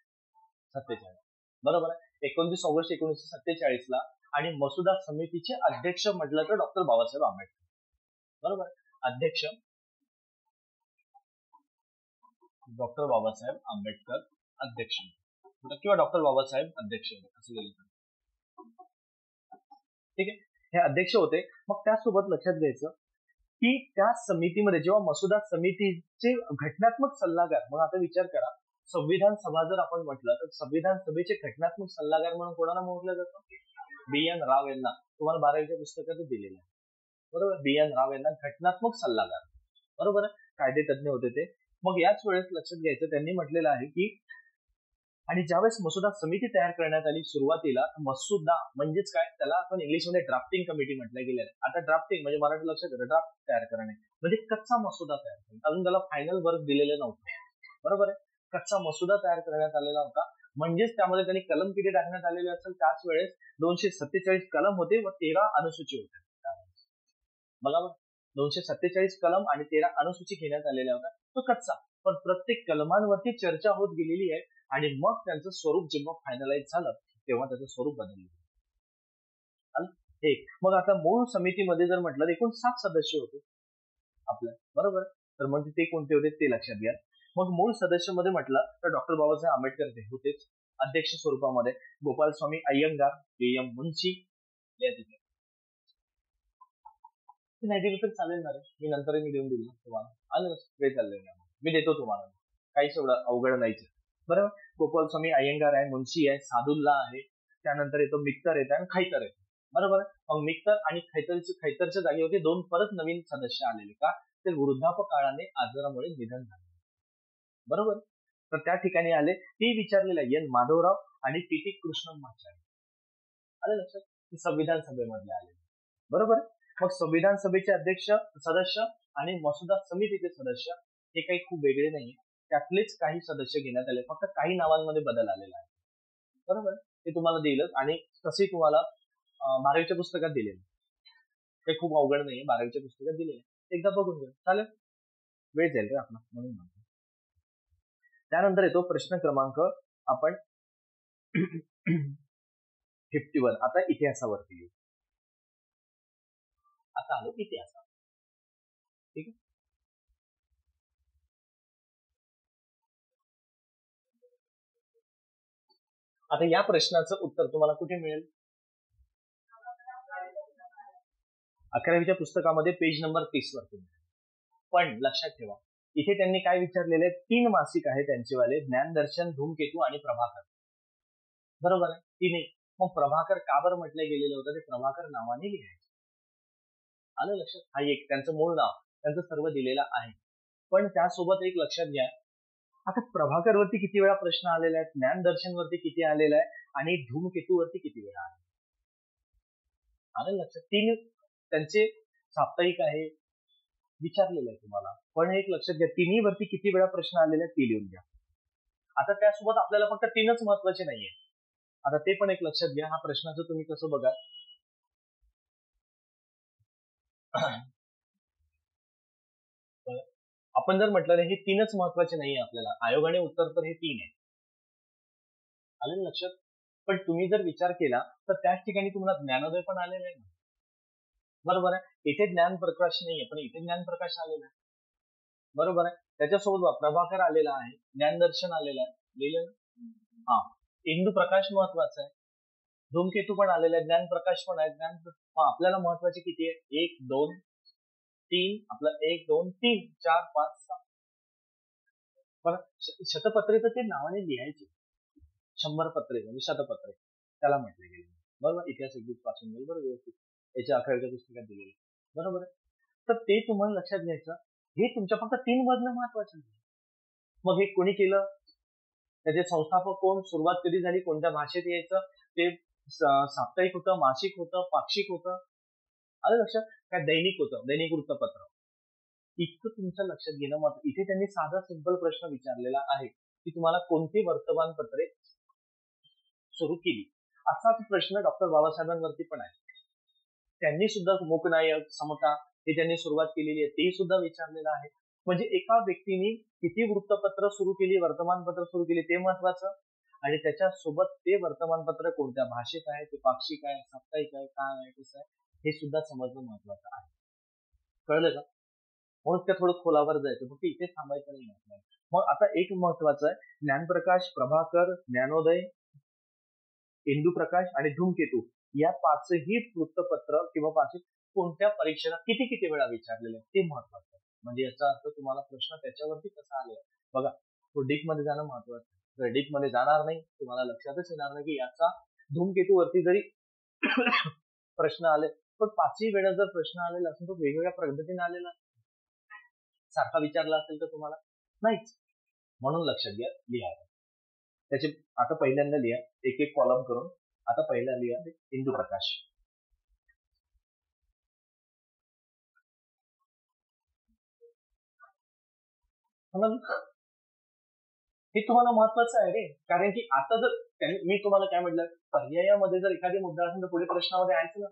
47. बरोबर आहे. 29 ऑगस्ट 1947 ला. आणि मसुदा समितीचे अध्यक्ष म्हटलं तर डॉक्टर बाबासाहेब आंबेडकर. बरोबर. अध्यक्ष डॉक्टर बाबासाहेब आंबेडकर अध्यक्ष किंवा डॉक्टर बाबासाहेब अध्यक्ष असं लिहिलं. ठीक आहे. हे अध्यक्ष होते. मग त्यासोबत लक्षात घ्यायचं की त्या समितीमध्ये जेव्हा मसुदा समितीचे घटनात्मक सल्लागार, मग आता विचार करा, संविधान सभा जर आपण म्हटलं तर संविधान सभेचे घटनात्मक सल्लागार म्हणून कोणाला म्हटलं जातं? बी.एन. राव यांना. तुम्हाला 12वीच्या पुस्तकात दिलेलं आहे. बरोबर. बी.एन. राव यांना घटनात्मक सल्लागार. बरोबर आहे. कायदे तज्ञ होते ते. मग याच वेळेस लक्षात घ्यायचं, त्यांनी म्हटलेलं आहे की आणि ज्यावेळेस मसुदा समिती तयार करण्यात आली सुरुवातीला, मसुदा म्हणजेच काय, त्याला आपण इंग्लिशमध्ये ड्राफ्टिंग कमिटी म्हटलं गेलेलं आहे. आता ड्राफ्टिंग म्हणजे मराठी लक्षात येतं, ड्राफ्ट तयार करणे म्हणजे कच्चा मसुदा तयार करणे. अजून त्याला फायनल वर्क दिलेलं नव्हतं. बरोबर आहे. कच्चा मसुदा तयार करण्यात आलेला होता. म्हणजेच त्यामध्ये त्यांनी कलम किती टाकण्यात आलेले असेल, त्याच वेळेस 247 कलम होते व 13 अनुसूची होत्या. बरोबर. 247 कलम आणि 13 अनुसूची घेण्यात आलेल्या होत्या. तो कच्चा, पण प्रत्येक कलमांवरती चर्चा होत गेलेली आहे आणि मग त्यांचं स्वरूप जेव्हा फायनलाइज झालं तेव्हा त्याचं स्वरूप बदललं. एक. मग आता मूळ समितीमध्ये जर म्हटलं एकूण 7 सदस्य होते आपल्या. बरोबर. तर मग ते कोणते होते ते लक्षात घ्या. मग मूळ सदस्य मध्ये म्हटलं तर डॉक्टर बाबासाहेब आंबेडकर ते होतेच अध्यक्ष स्वरूपामध्ये. गोपालस्वामी अय्यंगार, के.एम. मुन्शी या तिथे. नाही चालेल ना रे, मी नंतर मी देऊन दिली तुम्हाला. आलं वेळ चाललेलं मी देतो तुम्हाला, काहीच एवढं अवघड नाहीच. बरोबर. गोपालस्वामी अय्यंगार आहे, मुन्शी आहे, सादुल्ला आहे, त्यानंतर येतो मित्तर येत आणि खैतर येतो. बरोबर. मग मित्तर आणि खैतरच्या जागेवरती 2 परत नवीन सदस्य आलेले. का? ते वृद्धापकाळाने आजारामुळे निधन झाले. बरोबर. तर त्या ठिकाणी आले ते विचारलेले एन माधवराव आणि टी.टी. कृष्णमाचार्य. आले लक्षात? संविधान सभेमधले आले. बरोबर. मग संविधान सभेचे अध्यक्ष सदस्य आणि मसुदा समितीचे सदस्य हे काही खूप वेगळे नाहीये. त्यातलेच काही सदस्य घेण्यात आले, फक्त काही नावांमध्ये बदल आलेला आहे. बरोबर. ते तुम्हाला देईलच आणि तसे तुम्हाला 12वीच्या पुस्तकात दिलेले. ते खूप अवघड नाहीये, 12वीच्या पुस्तकात दिलेले. एकदा बघून घ्या. चालेल. वेळ जाईल रे आपला म्हणून म्हणतो. त्यानंतर येतो प्रश्न क्रमांक आपण 51. आता इतिहासावरती येऊ. आता आलो इतिहास. ठीक आहे. आता या प्रश्नाचं उत्तर तुम्हाला कुठे मिळेल? 11वीच्या पुस्तकामध्ये पेज नंबर 30 वरती. पण लक्षात ठेवा, इथे त्यांनी काय विचारलेले? 3 मासिक आहे त्यांचेवाले, ज्ञानदर्शन, धूमकेतू आणि प्रभाकर. बरोबर आहे. 3. मग प्रभाकर का बरं म्हटलं गेलेलं होतं? ते प्रभाकर नावाने लिहायचं. आलं लक्षात? हा एक त्यांचं मूळ नाव, त्यांचं सर्व दिलेलं आहे. पण त्यासोबत एक लक्षात घ्या, आता प्रभाकर वरती किती वेळा प्रश्न आलेला आहे, ज्ञानदर्शन वरती किती आलेला आहे आणि धूमकेतू वरती किती वेळा आहे. आलं लक्षात? 3 त्यांचे साप्ताहिक आहे, विचारलेलं आहे तुम्हाला. पण एक लक्षात घ्या, 3 वरती किती वेळा प्रश्न आलेले आहेत ते लिहून घ्या. आता त्यासोबत आपल्याला फक्त 3च महत्वाचे नाहीये. आता ते पण एक लक्षात घ्या. हा प्रश्नाचं तुम्ही कसं बघा, आपण जर म्हटलं हे 3च महत्वाचे नाहीये आपल्याला, आयोगाने उत्तर तर हे 3 आहे. आलं लक्षात? पण तुम्ही जर विचार केला तर त्याच ठिकाणी तुम्हाला ज्ञानोदय पण आलेलं आहे. बरोबर आहे. इथे ज्ञान प्रकाश नाहीये, पण इथे ज्ञान प्रकाश आलेला आहे. बरोबर आहे. त्याच्यासोबत प्रभाकर आलेला आहे, ज्ञानदर्शन आलेलं आहे, लिहिलं. हा, इंदू प्रकाश महत्वाचा आहे, धूमकेतू पण आलेला आहे, ज्ञान प्रकाश पण आहे. आपल्याला महत्वाचे किती आहे? 1, 2, 3. आपलं 1, 2, 3, 4, 5, 6. पण शतपत्रे तर ते नावाने लिहायचे. 100 पत्रे म्हणजे शतपत्रे त्याला म्हटले गेले. बरोबर. इतिहास एक पासून बरोबर व्यवस्थित याच्या 11वीच्या पुस्तकात दिलेले. बरोबर आहे. तर ते तुम्हाला लक्षात घ्यायचं, हे तुमच्या फक्त 3 मधलं महत्वाचं नाही. मग हे कोणी केलं, त्याचे संस्थापक कोण, सुरुवात कधी झाली, कोणत्या भाषेत यायचं, ते साप्ताहिक होतं, मासिक होतं, पाक्षिक होतं, आलं लक्षात? काय दैनिक होतं, दैनिक वृत्तपत्र. इतकं तुमच्या लक्षात घेणं महत्त्वाचं. इथे त्यांनी साधा सिंपल प्रश्न विचारलेला आहे की तुम्हाला कोणती वर्तमानपत्रे सुरू केली. असाच प्रश्न डॉक्टर बाबासाहेबांवरती पण आहे. त्यांनी सुद्धा मूकनायक, समता हे त्यांनी सुरुवात केलेली आहे, ते सुद्धा विचारलेलं आहे. म्हणजे एका व्यक्तीने किती वृत्तपत्र सुरू केली, वर्तमानपत्र सुरू केली ते महत्वाचं, आणि त्याच्यासोबत ते वर्तमानपत्र कोणत्या भाषेत आहे, ते पाक्षिक आहे, साप्ताहिक आहे, काय आहे, कसं आहे, हे सुद्धा समजणं महत्वाचं आहे. कळलं का? म्हणून त्या थोडं खोलावर जायचं, फक्त इथे थांबायचं नाही म्हटलं. मग आता एक महत्वाचं आहे, ज्ञानप्रकाश, प्रभाकर, ज्ञानोदय, इंदुप्रकाश आणि धूमकेतू या पाचही वृत्तपत्र किंवा पाचही कोणत्या परीक्षेला किती किती वेळा विचारलेले ते महत्वाचं. म्हणजे याचा अर्थ तुम्हाला प्रश्न त्याच्यावरती कसा आले बघा. तो डीप मध्ये जाणं महत्वाचं. जर डीप मध्ये जाणार नाही तुम्हाला लक्षातच येणार नाही की याचा धूमकेतू वरती जरी प्रश्न आले, पण पाचही वेळा जर प्रश्न आलेला असेल तो वेगवेगळ्या पद्धतीने आलेला सारखा विचारला असेल तर तुम्हाला नाहीच. म्हणून लक्षात घ्या, लिहा त्याचे. आता पहिल्यांदा लिहा एक एक कॉलम करून. आता पहिला लिहा इंदुप्रकाश. हे तुम्हाला महत्वाचं आहे रे, कारण की आता जर मी तुम्हाला काय म्हटलं, पर्यायामध्ये जर एखादी मुद्दा असेल तर पुढे प्रश्नामध्ये आहेच ना,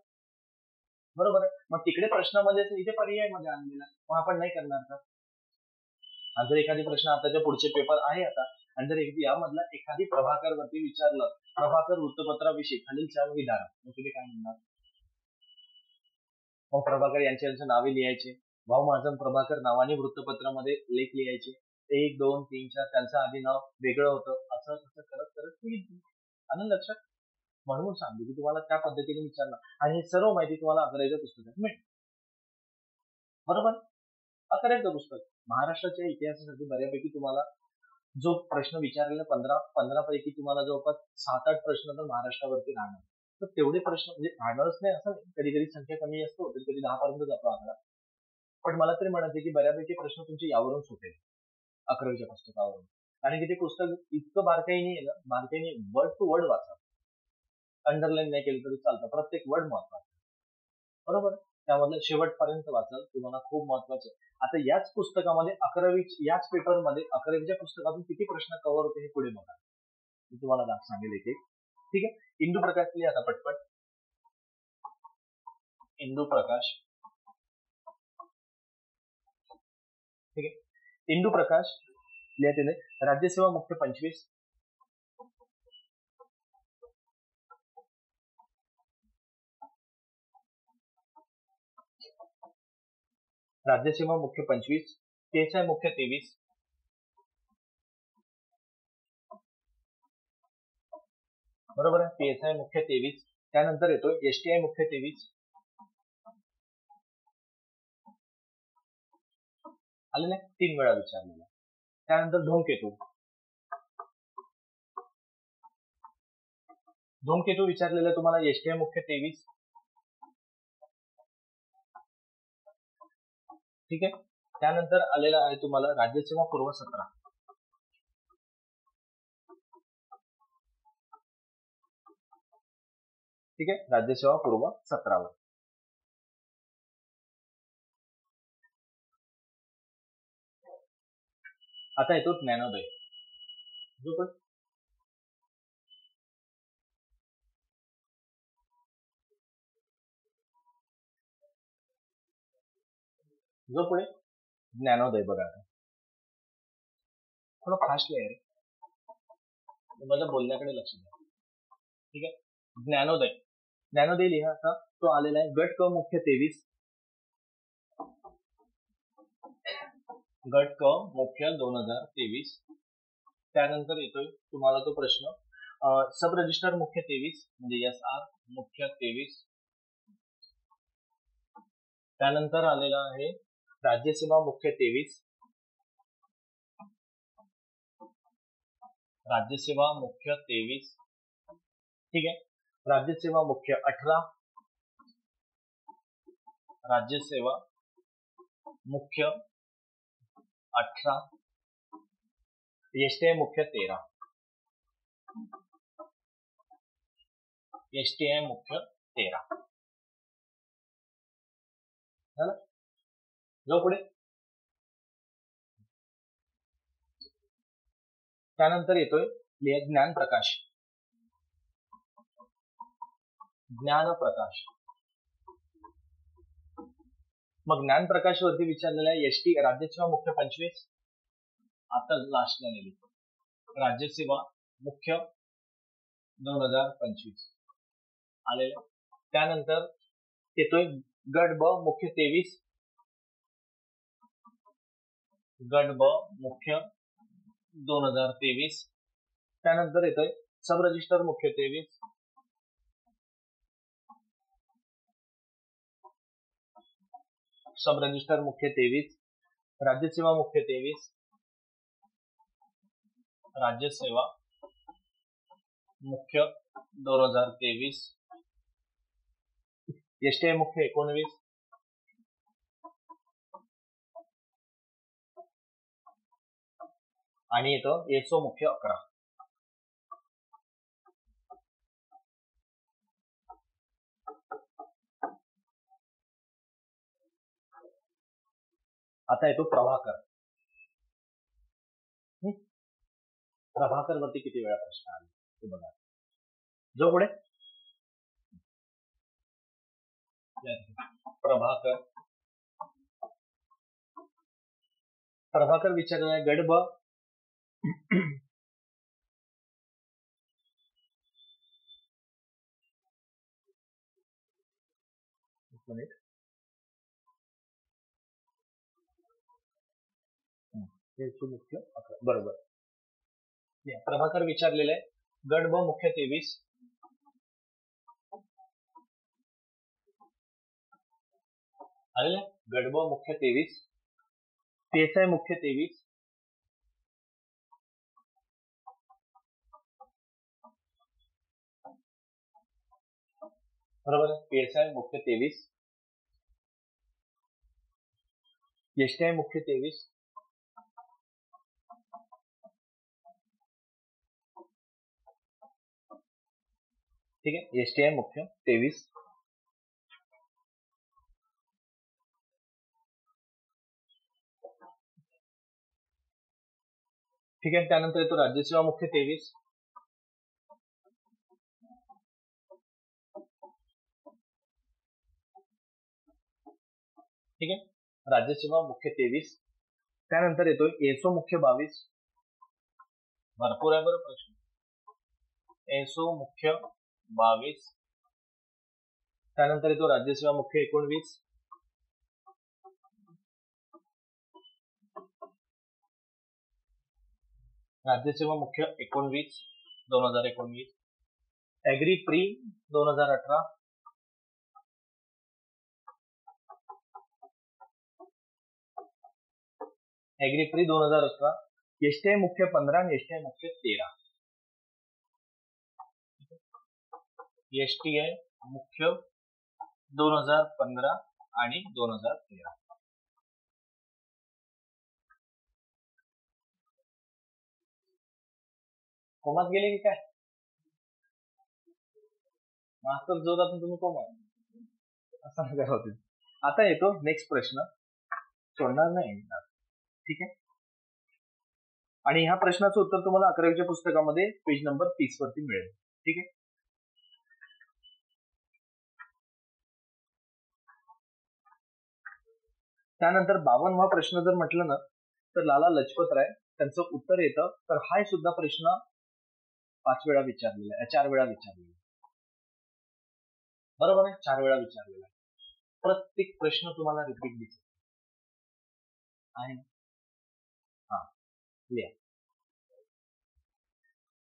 बरोबर आहे. मग तिकडे प्रश्नामध्ये इथे पर्यायामध्ये आणलेला, मग आपण नाही करणार का? आणि जर एखादी प्रश्न आताच्या पुढचे पेपर आहे आता, आणि जर यामधला एखादी प्रभाकर वरती विचारलं, प्रभाकर वृत्तपत्राविषयी खालील चार विधान, मग तुम्ही काय म्हणणार? मग प्रभाकर यांच्या नावे लिहायचे, भाऊ महाजन प्रभाकर नावाने वृत्तपत्रामध्ये लेख लिहायचे, 1, 2, 3, 4 त्यांचं आधी नाव वेगळं होतं, असं तसं करत करत लिहिली. आनंद लक्षात. म्हणून सांगतो की तुम्हाला त्या पद्धतीने विचारलं, आणि हे सर्व माहिती तुम्हाला अकरावीच्या पुस्तकात मिळेल, बरोबर. अकरावीचं पुस्तक महाराष्ट्राच्या इतिहासासाठी बऱ्यापैकी तुम्हाला जो प्रश्न विचारलेला 15 पैकी तुम्हाला जवळपास 7-8 प्रश्न तर महाराष्ट्रावरती राहणार. तर तेवढे प्रश्न म्हणजे राहणारच नाही असं नाही, कधी कधी संख्या कमी असतो, कधी 10 पर्यंत जातो आकडा, पण मला तरी म्हणायचं की बऱ्यापैकी प्रश्न तुमचे यावरून सुटेल अकरावीच्या पुस्तकावरून. कारण की ते पुस्तक इतकं बारकाईने आहे ना, बारकाईने वर्ड टू वर्ड वाचा, अंडरलाईन नाही केलं तरी चालतं, प्रत्येक वर्ड महत्वाचा, बरोबर. त्यामधलं शेवटपर्यंत वाचाल, तुम्हाला खूप महत्वाचं. आता याच पुस्तकामध्ये याच पेपरमध्ये 11वीच्या पुस्तकातून किती प्रश्न कव्हर होते हे पुढे बघा, मी तुम्हाला सांगेल एक. ठीक आहे. इंदुप्रकाश लिहा आता पटपट. इंदुप्रकाश. ठीक आहे. इंदुप्रकाश लिहा त्याने. राज्यसेवा मुख्य 25, राज्यसेवा मुख्य 25, PSI मुख्य 23, बरोबर आहे. PSI मुख्य 23, त्यानंतर येतो STI मुख्य 23, आले नाही, 3 वेळा विचारलेला. त्यानंतर धूमकेतू विचारलेलं तुम्हाला STI मुख्य 23. ठीक आहे. त्यानंतर आलेला आहे तुम्हाला राज्यसेवा पूर्व 17. ठीक आहे. राज्यसेवा पूर्व 17 वर. आता येतो ज्ञानोदय. जो पुढे ज्ञानोदय बघा, थोडं फास्ट आहे रे, माझ्या बोलण्याकडे लक्ष द्या. ठीक आहे. ज्ञानोदय लिहा. आता तो आलेला आहे गट क मुख्य 23, गट क मुख्य 2023. त्यानंतर येतोय तुम्हाला तो प्रश्न सब रजिस्टर मुख्य 23 म्हणजे SR मुख्य 23. त्यानंतर आलेला आहे राज्यसेवा मुख्य 23, राज्यसेवा मुख्य 23. ठीक आहे. राज्यसेवा मुख्य 18, राज्यसेवा मुख्य 18, STI मुख्य 13. एसटी आहे मुख्य 13. झालं, जाऊ पुढे. त्यानंतर येतोय ज्ञान प्रकाश. ज्ञान प्रकाश. मग ज्ञान प्रकाश वरती विचारलेला आहे एसटी राज्यसेवा मुख्य 25. आता लास्टला नेली राज्यसेवा मुख्य 2025 आलेलं. त्यानंतर येतोय गट ब मुख्य 23. गट ब मुख्य 2023. त्यानंतर येतोय सब रजिस्टर मुख्य 23. सब रजिस्टर मुख्य 23. राज्यसेवा मुख्य 23. राज्यसेवा मुख्य 2023. एसटीआय मुख्य 19. आणि येतो एसओ मुख्य 11. आता येतो प्रभाकर. प्रभाकर वरती किती वेळा प्रश्न आले ते बघा. जो पुढे प्रभाकर. प्रभाकर विचारलेला आहे गट ब मुख्य 11. बरोबर. प्रभाकर विचारलेलं आहे गट ब मुख्य 23. आलेलं आहे गट ब मुख्य 23. पीएसआय मुख्य 23. बरोबर. पीएसआय मुख्य 23. एसटीआय मुख्य 23. ठीक आहे. एसटीआय मुख्य 23. ठीक आहे. त्यानंतर येतो राज्यसेवा मुख्य 23. ठीक आहे. राज्यसेवा मुख्य 23. त्यानंतर येतोय एसओ मुख्य 22. भरपूर आहे बरं प्रश्न. एसओ मुख्य 22. त्यानंतर येतो राज्यसेवा मुख्य 19. राज्यसेवा मुख्य 19 2019. Agri pre 2018. Agri pre 2018. STI मुख्य 15 आणि एसटीआय मुख्य 13. एसटीआय मुख्य 2015 आणि 2013. कोमात गेले की काय मास्तर जोरातून तुम्ही कोमात असं नका होते. आता येतो नेक्स्ट प्रश्न. सोडणार नाही. ठीक आहे. आणि ह्या प्रश्नाचं उत्तर तुम्हाला 11वीच्या पुस्तकामध्ये पेज नंबर 30 वरती मिळेल. ठीक आहे. त्यानंतर 52वा प्रश्न जर म्हटलं ना तर लाला लजपत राय त्यांचं उत्तर येतं. तर हा सुद्धा प्रश्न 5 वेळा विचारलेला आहे, 4 वेळा विचारलेला आहे. बरोबर आहे. 4 वेळा विचारलेला आहे. प्रत्येक प्रश्न तुम्हाला रिपीट दिसेल आहे. हा लिहा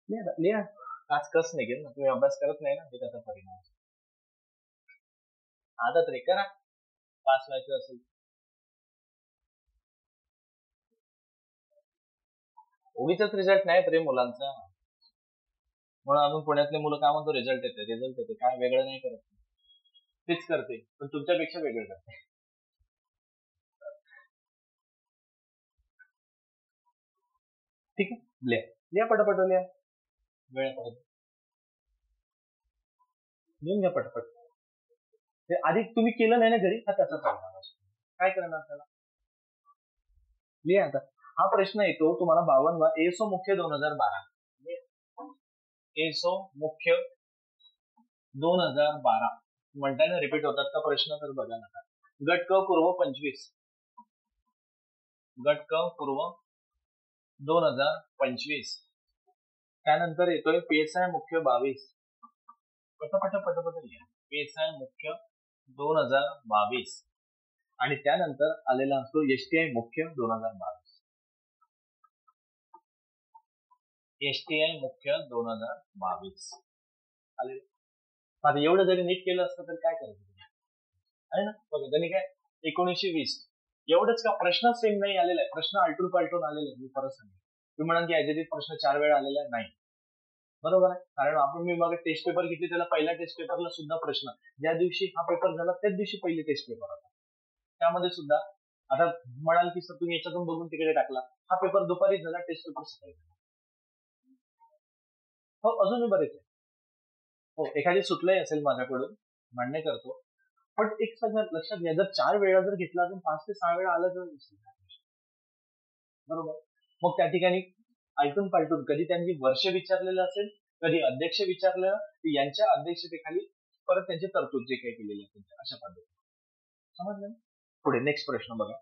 लिहा लिहा. आज कस निघेल ना. तुम्ही अभ्यास करत नाही ना हे त्याचा परिणाम. आदत रे करा पास व्हायचं असेल. उगीच रिझल्ट नाही रे मुलांचा. म्हणून अजून पुण्यातले मुलं काय म्हणतो रिझल्ट येते काय वेगळं नाही करत. तेच करते पण तुमच्यापेक्षा वेगळं करते. ठीक आहे. लिहा लिहा पटापट लिहा. वेळ लिहून घ्या पटपट. ते आधी तुम्ही केलं नाही ना घरी, हा त्याचा परिणाम असतो. काय करणार त्याला? लिहा आता. हा प्रश्न येतो तुम्हाला 52 एसो मुख्य 2012. एसो मुख्य 2012 म्हणताय ना, रिपीट होतात का प्रश्न? तर बघा नका. गट क पूर्व 25, गट क पूर्व 2025. त्यानंतर येतोय पीएसआय मुख्य 22. पटपट लिहा. पीएसआय मुख्य 2022. आणि त्यानंतर आलेला असतो एसटीआय मुख्य 2022. एसटीआय मुख्य 2022 आले. आता एवढं जरी नीट केलं असतं तर काय करायचं आहे ना? बघा त्यांनी काय 1920 एवढंच का? प्रश्न सेम नाही आलेला आहे, प्रश्न आलटून पालटून आलेला आहे. मी परत सांगेन, तुम्ही म्हणाल की ऍज प्रश्न 4 वेळा आलेला आहे. नाही, बरोबर आहे. कारण मी मग टेस्ट पेपर घेतली, त्याला पहिल्या टेस्ट पेपरला सुद्धा प्रश्न ज्या दिवशी हा पेपर झाला त्याच दिवशी पहिली टेस्ट पेपर होता. त्यामध्ये सुद्धा आता म्हणाल की सर तुम्ही याच्यातून बघून तिकडे टाकला, हा पेपर दुपारी झाला, टेस्ट पेपर सकाळी झाला. हो, अजूनही बरेच आहे. हो, एखादी सुटलंही असेल माझ्याकडून, मान्य करतो. पण एक सगळं लक्षात घ्या, जर 4 वेळा जर घेतला अजून 5 ते 6 वेळा आला तर बरोबर. मग त्या ठिकाणी आलटून पालटून कधी त्यांनी वर्ष विचारलेलं असेल, कधी अध्यक्ष विचारलेलं, यांच्या अध्यक्षतेखाली परत त्यांचे तरतूद जे काही केलेले असेल अशा पद्धतीने. समजलं? पुढे नेक्स्ट प्रश्न बघा.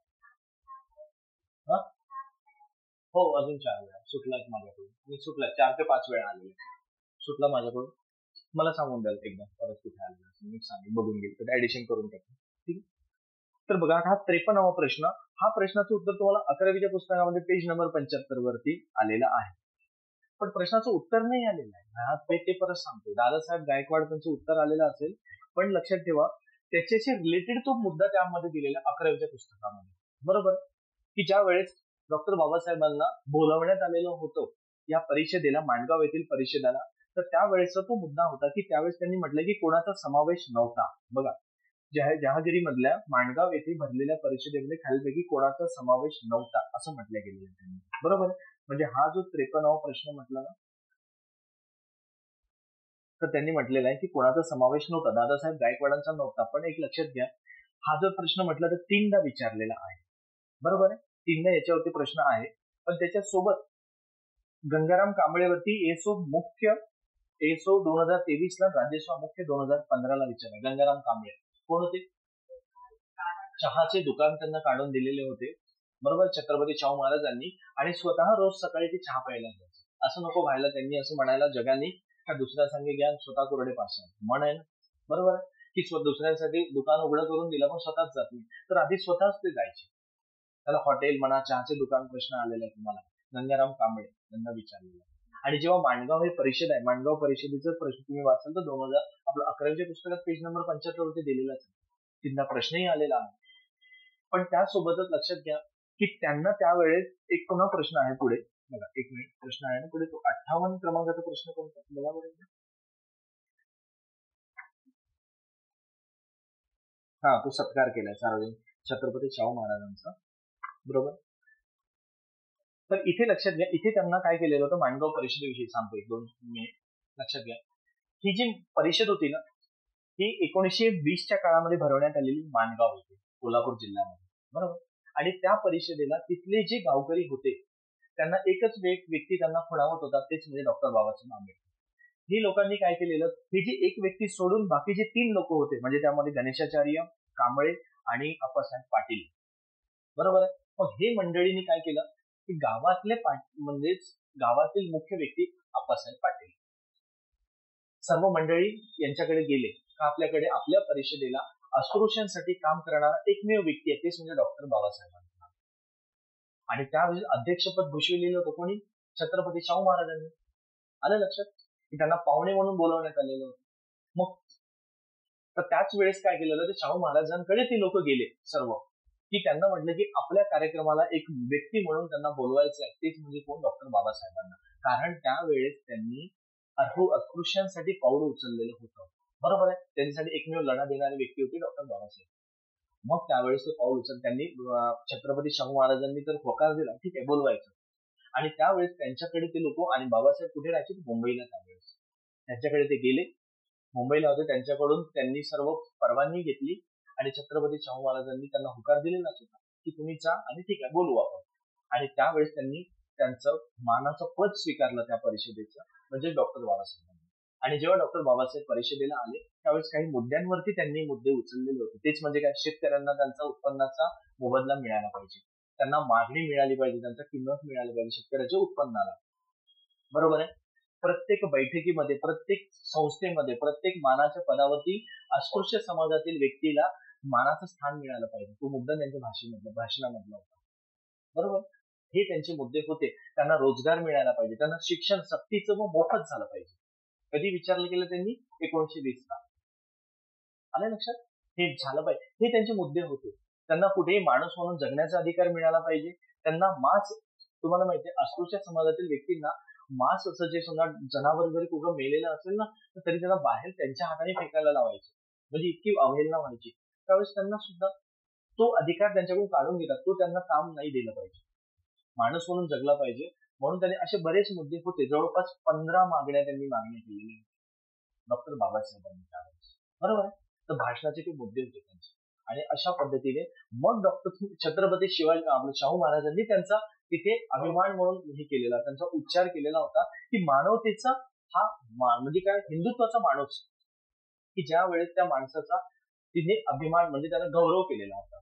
हो, अजून 4 वेळा सुटलाच माझ्याकडून. मी सुटला 4 ते 5 वेळा आलेले सुटला माझ्याकडून. मला सांगून द्याल एकदा परत कुठे आलेला असेल, मी सांगेन, बघून घेईल, तर ऍडिशन करून टाकेन. ठीक आहे. तर बघा, हा 53वा प्रश्न. हा प्रश्नाचं उत्तर तुम्हाला 11वीच्या पुस्तकामध्ये पेज नंबर 75 वरती आलेला आहे. पण प्रश्नाचं उत्तर नाही आलेलं आहे. ते परत सांगतो. दादासाहेब गायकवाड त्यांचं उत्तर आलेलं असेल, पण लक्षात ठेवा त्याच्याशी रिलेटेड तो मुद्दा त्यामध्ये दिलेला 11वीच्या पुस्तकामध्ये. बरोबर, की ज्या वेळेस डॉक्टर बाबासाहेबांना बोलावण्यात आलेलं होतं या परिषदेला, माणगाव येथील परिषदेला, तर त्यावेळेचा तो मुद्दा होता की त्यावेळेस त्यांनी म्हटलं की कोणाचा समावेश नव्हता. बघा, जहागिरी मधल्या माणगाव येथे भरलेल्या परिषदेमध्ये खालीलपैकी कोणाचा समावेश नव्हता असं म्हटलं गेलेलं त्यांनी. बरोबर. म्हणजे हा जो 53वा प्रश्न म्हटला ना, तर त्यांनी म्हटलेला आहे की कोणाचा समावेश नव्हता, दादासाहेब गायकवाडांचा नव्हता. पण एक लक्षात घ्या, हा जर प्रश्न म्हटला तर 3दा विचारलेला आहे. बरोबर आहे, 3दा याच्यावरती प्रश्न आहे. पण त्याच्यासोबत गंगाराम कांबळेवरती एसओ 2023 ला, राजेश्वर मुख्य 2015 विचारला. गंगाराम कांबळे कोण होते? चहाचे दुकान त्यांना काढून दिलेले होते. बरोबर, छत्रपती शाहू महाराजांनी. आणि स्वतः रोज सकाळी ते चहा प्यायला जायचे. असं नको व्हायला, त्यांनी असं म्हणायला जगाने का दुसऱ्या संगे ज्ञान स्वतः कोरडे पाषाण म्हण आहे ना. बरोबर, की दुसऱ्यांसाठी दुकान उघडं करून दिलं पण स्वतःच जात नाही, तर आधी स्वतःच ते जायचे. त्याला हॉटेल म्हणा, चहाचे दुकान प्रश्न आलेला आहे तुम्हाला. गंगाराम कांबळे यांना विचारलेला. आणि जेव्हा माणगाव हे परिषद आहे, माणगाव परिषदेचा प्रश्न तुम्ही वाचाल तर 2000 आपलं 11वीच्या पुस्तकात पेज नंबर 75 वरती दिलेला आहे. तिथला प्रश्नही आलेला आहे. पण त्यासोबतच लक्षात घ्या की त्यांना त्यावेळेस एक पुन्हा प्रश्न आहे पुढे. बघा, एक मिनिट, प्रश्न आहे ना पुढे, तो 58 क्रमांकाचा प्रश्न कोणता बघा बरोबर. हा, तो सत्कार केलाय सार्वजनिक छत्रपती शाहू महाराजांचा. बरोबर. तर इथे लक्षात घ्या, इथे त्यांना काय केलेलं होतं, माणगाव परिषदेविषयी सांगतो, 1-2 मिनिट लक्षात घ्या. ही जी परिषद होती ना, ही 1920च्या काळामध्ये भरवण्यात आलेली माणगाव होती, कोल्हापूर जिल्ह्यामध्ये. बरोबर. आणि त्या परिषदेला तिथले जे गावकरी होते त्यांना एकच व्यक्ती त्यांना खुणावत होता, तेच म्हणजे डॉक्टर बाबासाहेब आंबेडकर. ही लोकांनी काय केलेलं, ही जी एक व्यक्ती सोडून बाकीचे 3 लोक होते, म्हणजे त्यामध्ये गणेशाचार्य, कांबळे आणि अप्पासाहेब पाटील. बरोबर आहे. मग हे मंडळींनी काय केलं की गावातले म्हणजेच गावातील मुख्य व्यक्ती अप्पासाहेब पाटील सर्व मंडळी यांच्याकडे गेले का आपल्याकडे आपल्या परिषदेला अस्पृश्यांसाठी काम करणारा एकमेव व्यक्ती आहे, तेच म्हणजे डॉक्टर बाबासाहेबांचा. आणि त्यावेळी अध्यक्षपद भूषविलेलं होतं कोणी? छत्रपती शाहू महाराजांनी. आलं लक्षात की त्यांना पाहुणे म्हणून बोलवण्यात आलेलं होतं. मग तर त्याच वेळेस काय केलेलं, ते शाहू महाराजांकडे ते लोक गेले सर्व, की त्यांना म्हटलं की आपल्या कार्यक्रमाला एक व्यक्ती म्हणून त्यांना बोलवायचं आहे, तेच म्हणजे कोण? डॉक्टर बाबासाहेबांना. कारण त्यावेळेस त्यांनी अस्पृश्यांसाठी पाऊल उचललेलं होतं. बरोबर आहे. त्यांच्यासाठी एकमेव लढा देणारी व्यक्ती होती डॉक्टर बाबासाहेब. मग त्यावेळेस ते पाऊल उचल त्यांनी छत्रपती शाहू महाराजांनी तर होकार दिला, ठीक आहे बोलवायचं. आणि त्यावेळेस त्यांच्याकडे ते लोक, आणि बाबासाहेब कुठे राहायचे? मुंबईला. त्यावेळेस त्यांच्याकडे ते गेले. मुंबईला होते, त्यांच्याकडून त्यांनी सर्व परवानगी घेतली आणि छत्रपती शाहू महाराजांनी त्यांना होकार दिलेलाच होता की तुम्ही जा आणि ठीक आहे बोलू आपण. आणि त्यावेळेस त्यांनी त्यांचं मानाचं पद स्वीकारलं त्या परिषदेचं, म्हणजे डॉक्टर बाबासाहेबांनी. आणि जेव्हा डॉक्टर बाबासाहेब परिषदेला आले त्यावेळेस काही मुद्द्यांवरती त्यांनी मुद्दे उचललेले होते. तेच म्हणजे काय, शेतकऱ्यांना त्यांचा उत्पन्नाचा मोबदला मिळाला पाहिजे, त्यांना मागणी मिळाली पाहिजे, त्यांचा किंमत मिळाली पाहिजे शेतकऱ्याच्या उत्पन्नाला. बरोबर आहे. प्रत्येक बैठकीमध्ये, प्रत्येक संस्थेमध्ये, प्रत्येक मानाच्या पदावरती अस्पृश्य समाजातील व्यक्तीला मानाचं स्थान मिळालं पाहिजे, तो मुद्दा त्यांच्या भाषणामधला होता. बरोबर. हे त्यांचे मुद्दे होते. त्यांना रोजगार मिळाला पाहिजे, त्यांना शिक्षण सक्तीचं व मोफत झालं पाहिजे. कधी विचारलं गेलं त्यांनी? 1920 ला. आलं लक्षात? हे झालं पाहिजे, हे त्यांचे मुद्दे होते. त्यांना कुठेही माणूस म्हणून जगण्याचा अधिकार मिळाला पाहिजे. त्यांना मांस, तुम्हाला माहितीये अस्पृश्य समाजातील व्यक्तींना मांस असं जे समजा जनावर जरी कुठं मेलेलं असेल ना तर तरी त्याला बाहेर त्यांच्या हाताने फेकायला लावायचे, म्हणजे इतकी अवहेलना व्हायची. त्यावेळेस त्यांना सुद्धा तो अधिकार त्यांच्याकडून काढून घेतात, तो त्यांना काम नाही दिलं पाहिजे, माणूस म्हणून जगला पाहिजे. म्हणून त्यांनी असे बरेच मुद्दे होते, जवळपास 15 मागण्या त्यांनी मागण्या केलेल्या डॉक्टर बाबासाहेबांनी त्यावेळेस. बरोबर आहे. तर भाषणाचे ते मुद्दे होते त्यांचे. आणि अशा पद्धतीने मग डॉक्टर छत्रपती शिवाजी शाहू महाराजांनी त्यांचा तिथे अभिमान म्हणून हे केलेला, त्यांचा उच्चार केलेला होता की मानवतेचा हा म्हणजे काय, हिंदुत्वाचा माणूस, की ज्या वेळेस त्या माणसाचा तिथे अभिमान म्हणजे त्याला गौरव केलेला होता.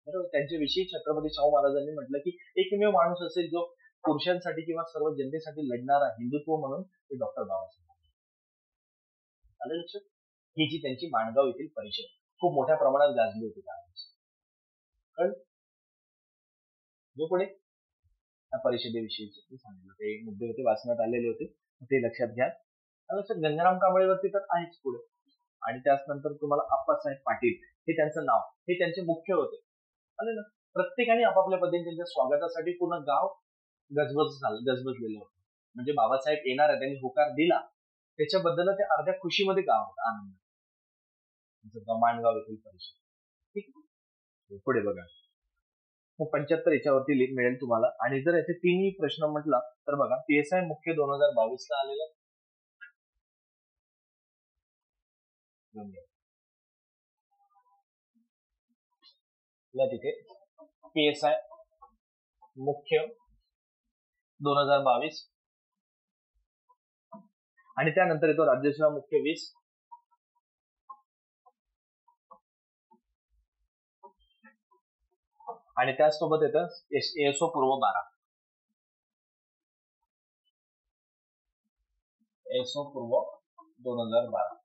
बरोबर. त्यांच्याविषयी छत्रपती शाहू महाराजांनी म्हटलं की एकमेव माणूस असेल जो पुरुषांसाठी किंवा सर्व जनतेसाठी लढणारा हिंदुत्व म्हणून ते डॉक्टर बाबासाहेब. आलं लक्षात? ही जी त्यांची माणगाव येथील परिषद खूप मोठ्या प्रमाणात गाजली होती त्यावेळेस. जो पुढे त्या परिषदेविषयीचे सांगितलं, ते मुद्दे होते वाचण्यात आलेले होते, ते लक्षात घ्या. लक्षात गंगाराम कांबळेवरती तर आहेच पुढे. आणि त्यानंतर तुम्हाला आप्पासाहेब पाटील, हे त्यांचं नाव, हे त्यांचे मुख्य होते. आले ना. प्रत्येकाने आपापल्या पद्धतीने त्यांच्या स्वागतासाठी पूर्ण गाव गजबजलेलं होतं. म्हणजे बाबासाहेब येणार आहे, त्यांनी होकार दिला, त्याच्याबद्दल ते अर्ध्या खुशीमध्ये गाव होता, आनंद. माणगाव येथील परिषद. ठीक. पुढे बघा. 75 याच्यावरती मिळेल तुम्हाला. आणि जर याचे तिन्ही प्रश्न म्हटला तर बघा, PSI मुख्य 2022 ला आलेला तिथे PSI मुख्य 2022 आणि त्यानंतर येतो राज्यसेवा मुख्य 20 आणि त्याचसोबत येतं ASO पूर्व 12. ASO पूर्व 2012.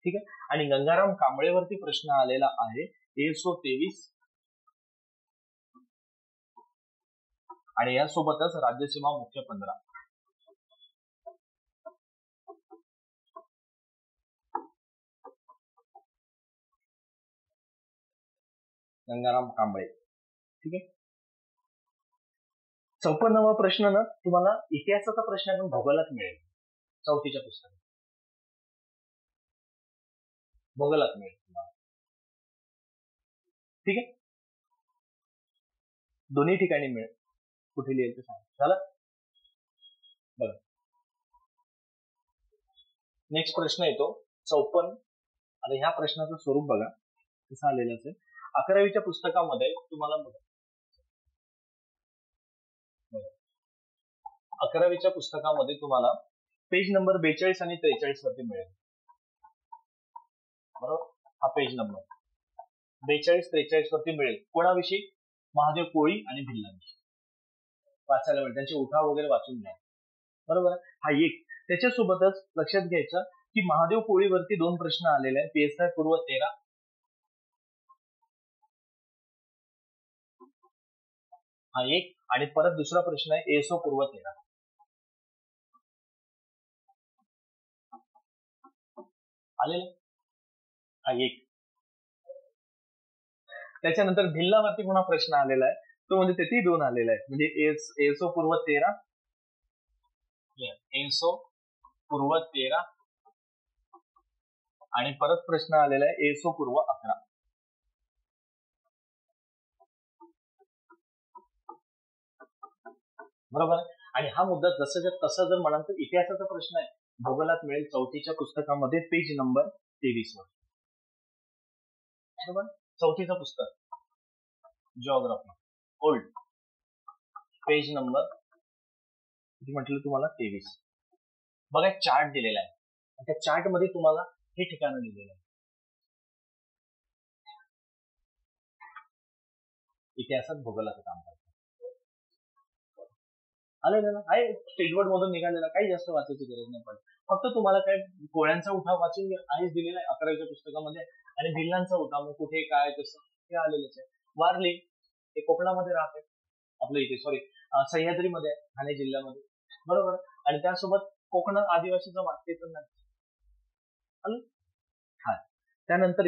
ठीक आहे. आणि गंगाराम कांबळेवरती प्रश्न आलेला आहे ASO 23 आणि यासोबतच राज्यसीमा मुख्य 15. गंगाराम कांबळे. ठीक आहे. 54वा प्रश्न ना तुम्हाला इतिहासाचा प्रश्न आहे, भूगोलात मिळेल. 4थीच्या पुस्तकात भूगोलात मिळेल तुम्हाला. ठीक आहे. दोन्ही ठिकाणी मिळेल, कुठे लिहिलं ते सांग. झालं. बरं. नेक्स्ट प्रश्न येतो 54. आता ह्या प्रश्नाचं स्वरूप बघा कसं आलेलं असेल. 11वीच्या पुस्तकामध्ये तुम्हाला 11वीच्या पुस्तकामध्ये तुम्हाला पेज नंबर 42 आणि 43 वरती मिळेल. बरोबर. हा पेज नंबर 42-43 वरती मिळेल. कोणाविषयी? महादेव कोळी आणि भिल्लांविषयी वाचायला मिळेल. त्यांचे उठाव वगैरे वाचून घ्या. बरोबर. हा एक. त्याच्यासोबतच लक्षात घ्यायचं की महादेव कोळीवरती 2 प्रश्न आलेले आहेत. PSI पूर्व 13 हा एक, आणि परत दुसरा प्रश्न आहे ASO पूर्व 13. आलेलं हा एक. त्याच्यानंतर भिल्लावरती पुन्हा प्रश्न आलेला आहे, तो म्हणजे तेथेही 2 आलेला आहे. म्हणजे ASO पूर्व 13, ASO पूर्व 13 आणि परत प्रश्न आलेला आहे ASO पूर्व 11. बरोबर. आणि हा मुद्दा जसं तसा जर म्हणाल तर इतिहासाचा प्रश्न आहे भूगोलात मिळेल 4थीच्या पुस्तकामध्ये पेज नंबर 23 वर. बरोबर, 4थीचं पुस्तक जिओग्राफी ओल्ड, पेज नंबर किती म्हटलं तुम्हाला, 23. बघा एक चार्ट दिलेला आहे, त्या चार्ट मध्ये तुम्हाला हे ठिकाणं दिलेलं आहे. इतिहासात भूगोलाचं काम करतात. आलेलं ना, आहे स्टेटबोर्ड मधून निघालेला, काही जास्त वाचायची गरज नाही पडत. फक्त तुम्हाला काय कोळ्यांचा उठाव वाचून आहेच दिलेला आहे 11वीच्या पुस्तकामध्ये, आणि भिल्लांचा उठाव मग कुठे काय कसं हे आलेलंच आहे. वारली हे कोकणामध्ये राहते, आपल्या इथे सॉरी सह्याद्रीमध्ये आहे, ठाणे जिल्ह्यामध्ये, बरोबर. आणि त्यासोबत कोकणात आदिवासी जमात ते पण नाही. हा, त्यानंतर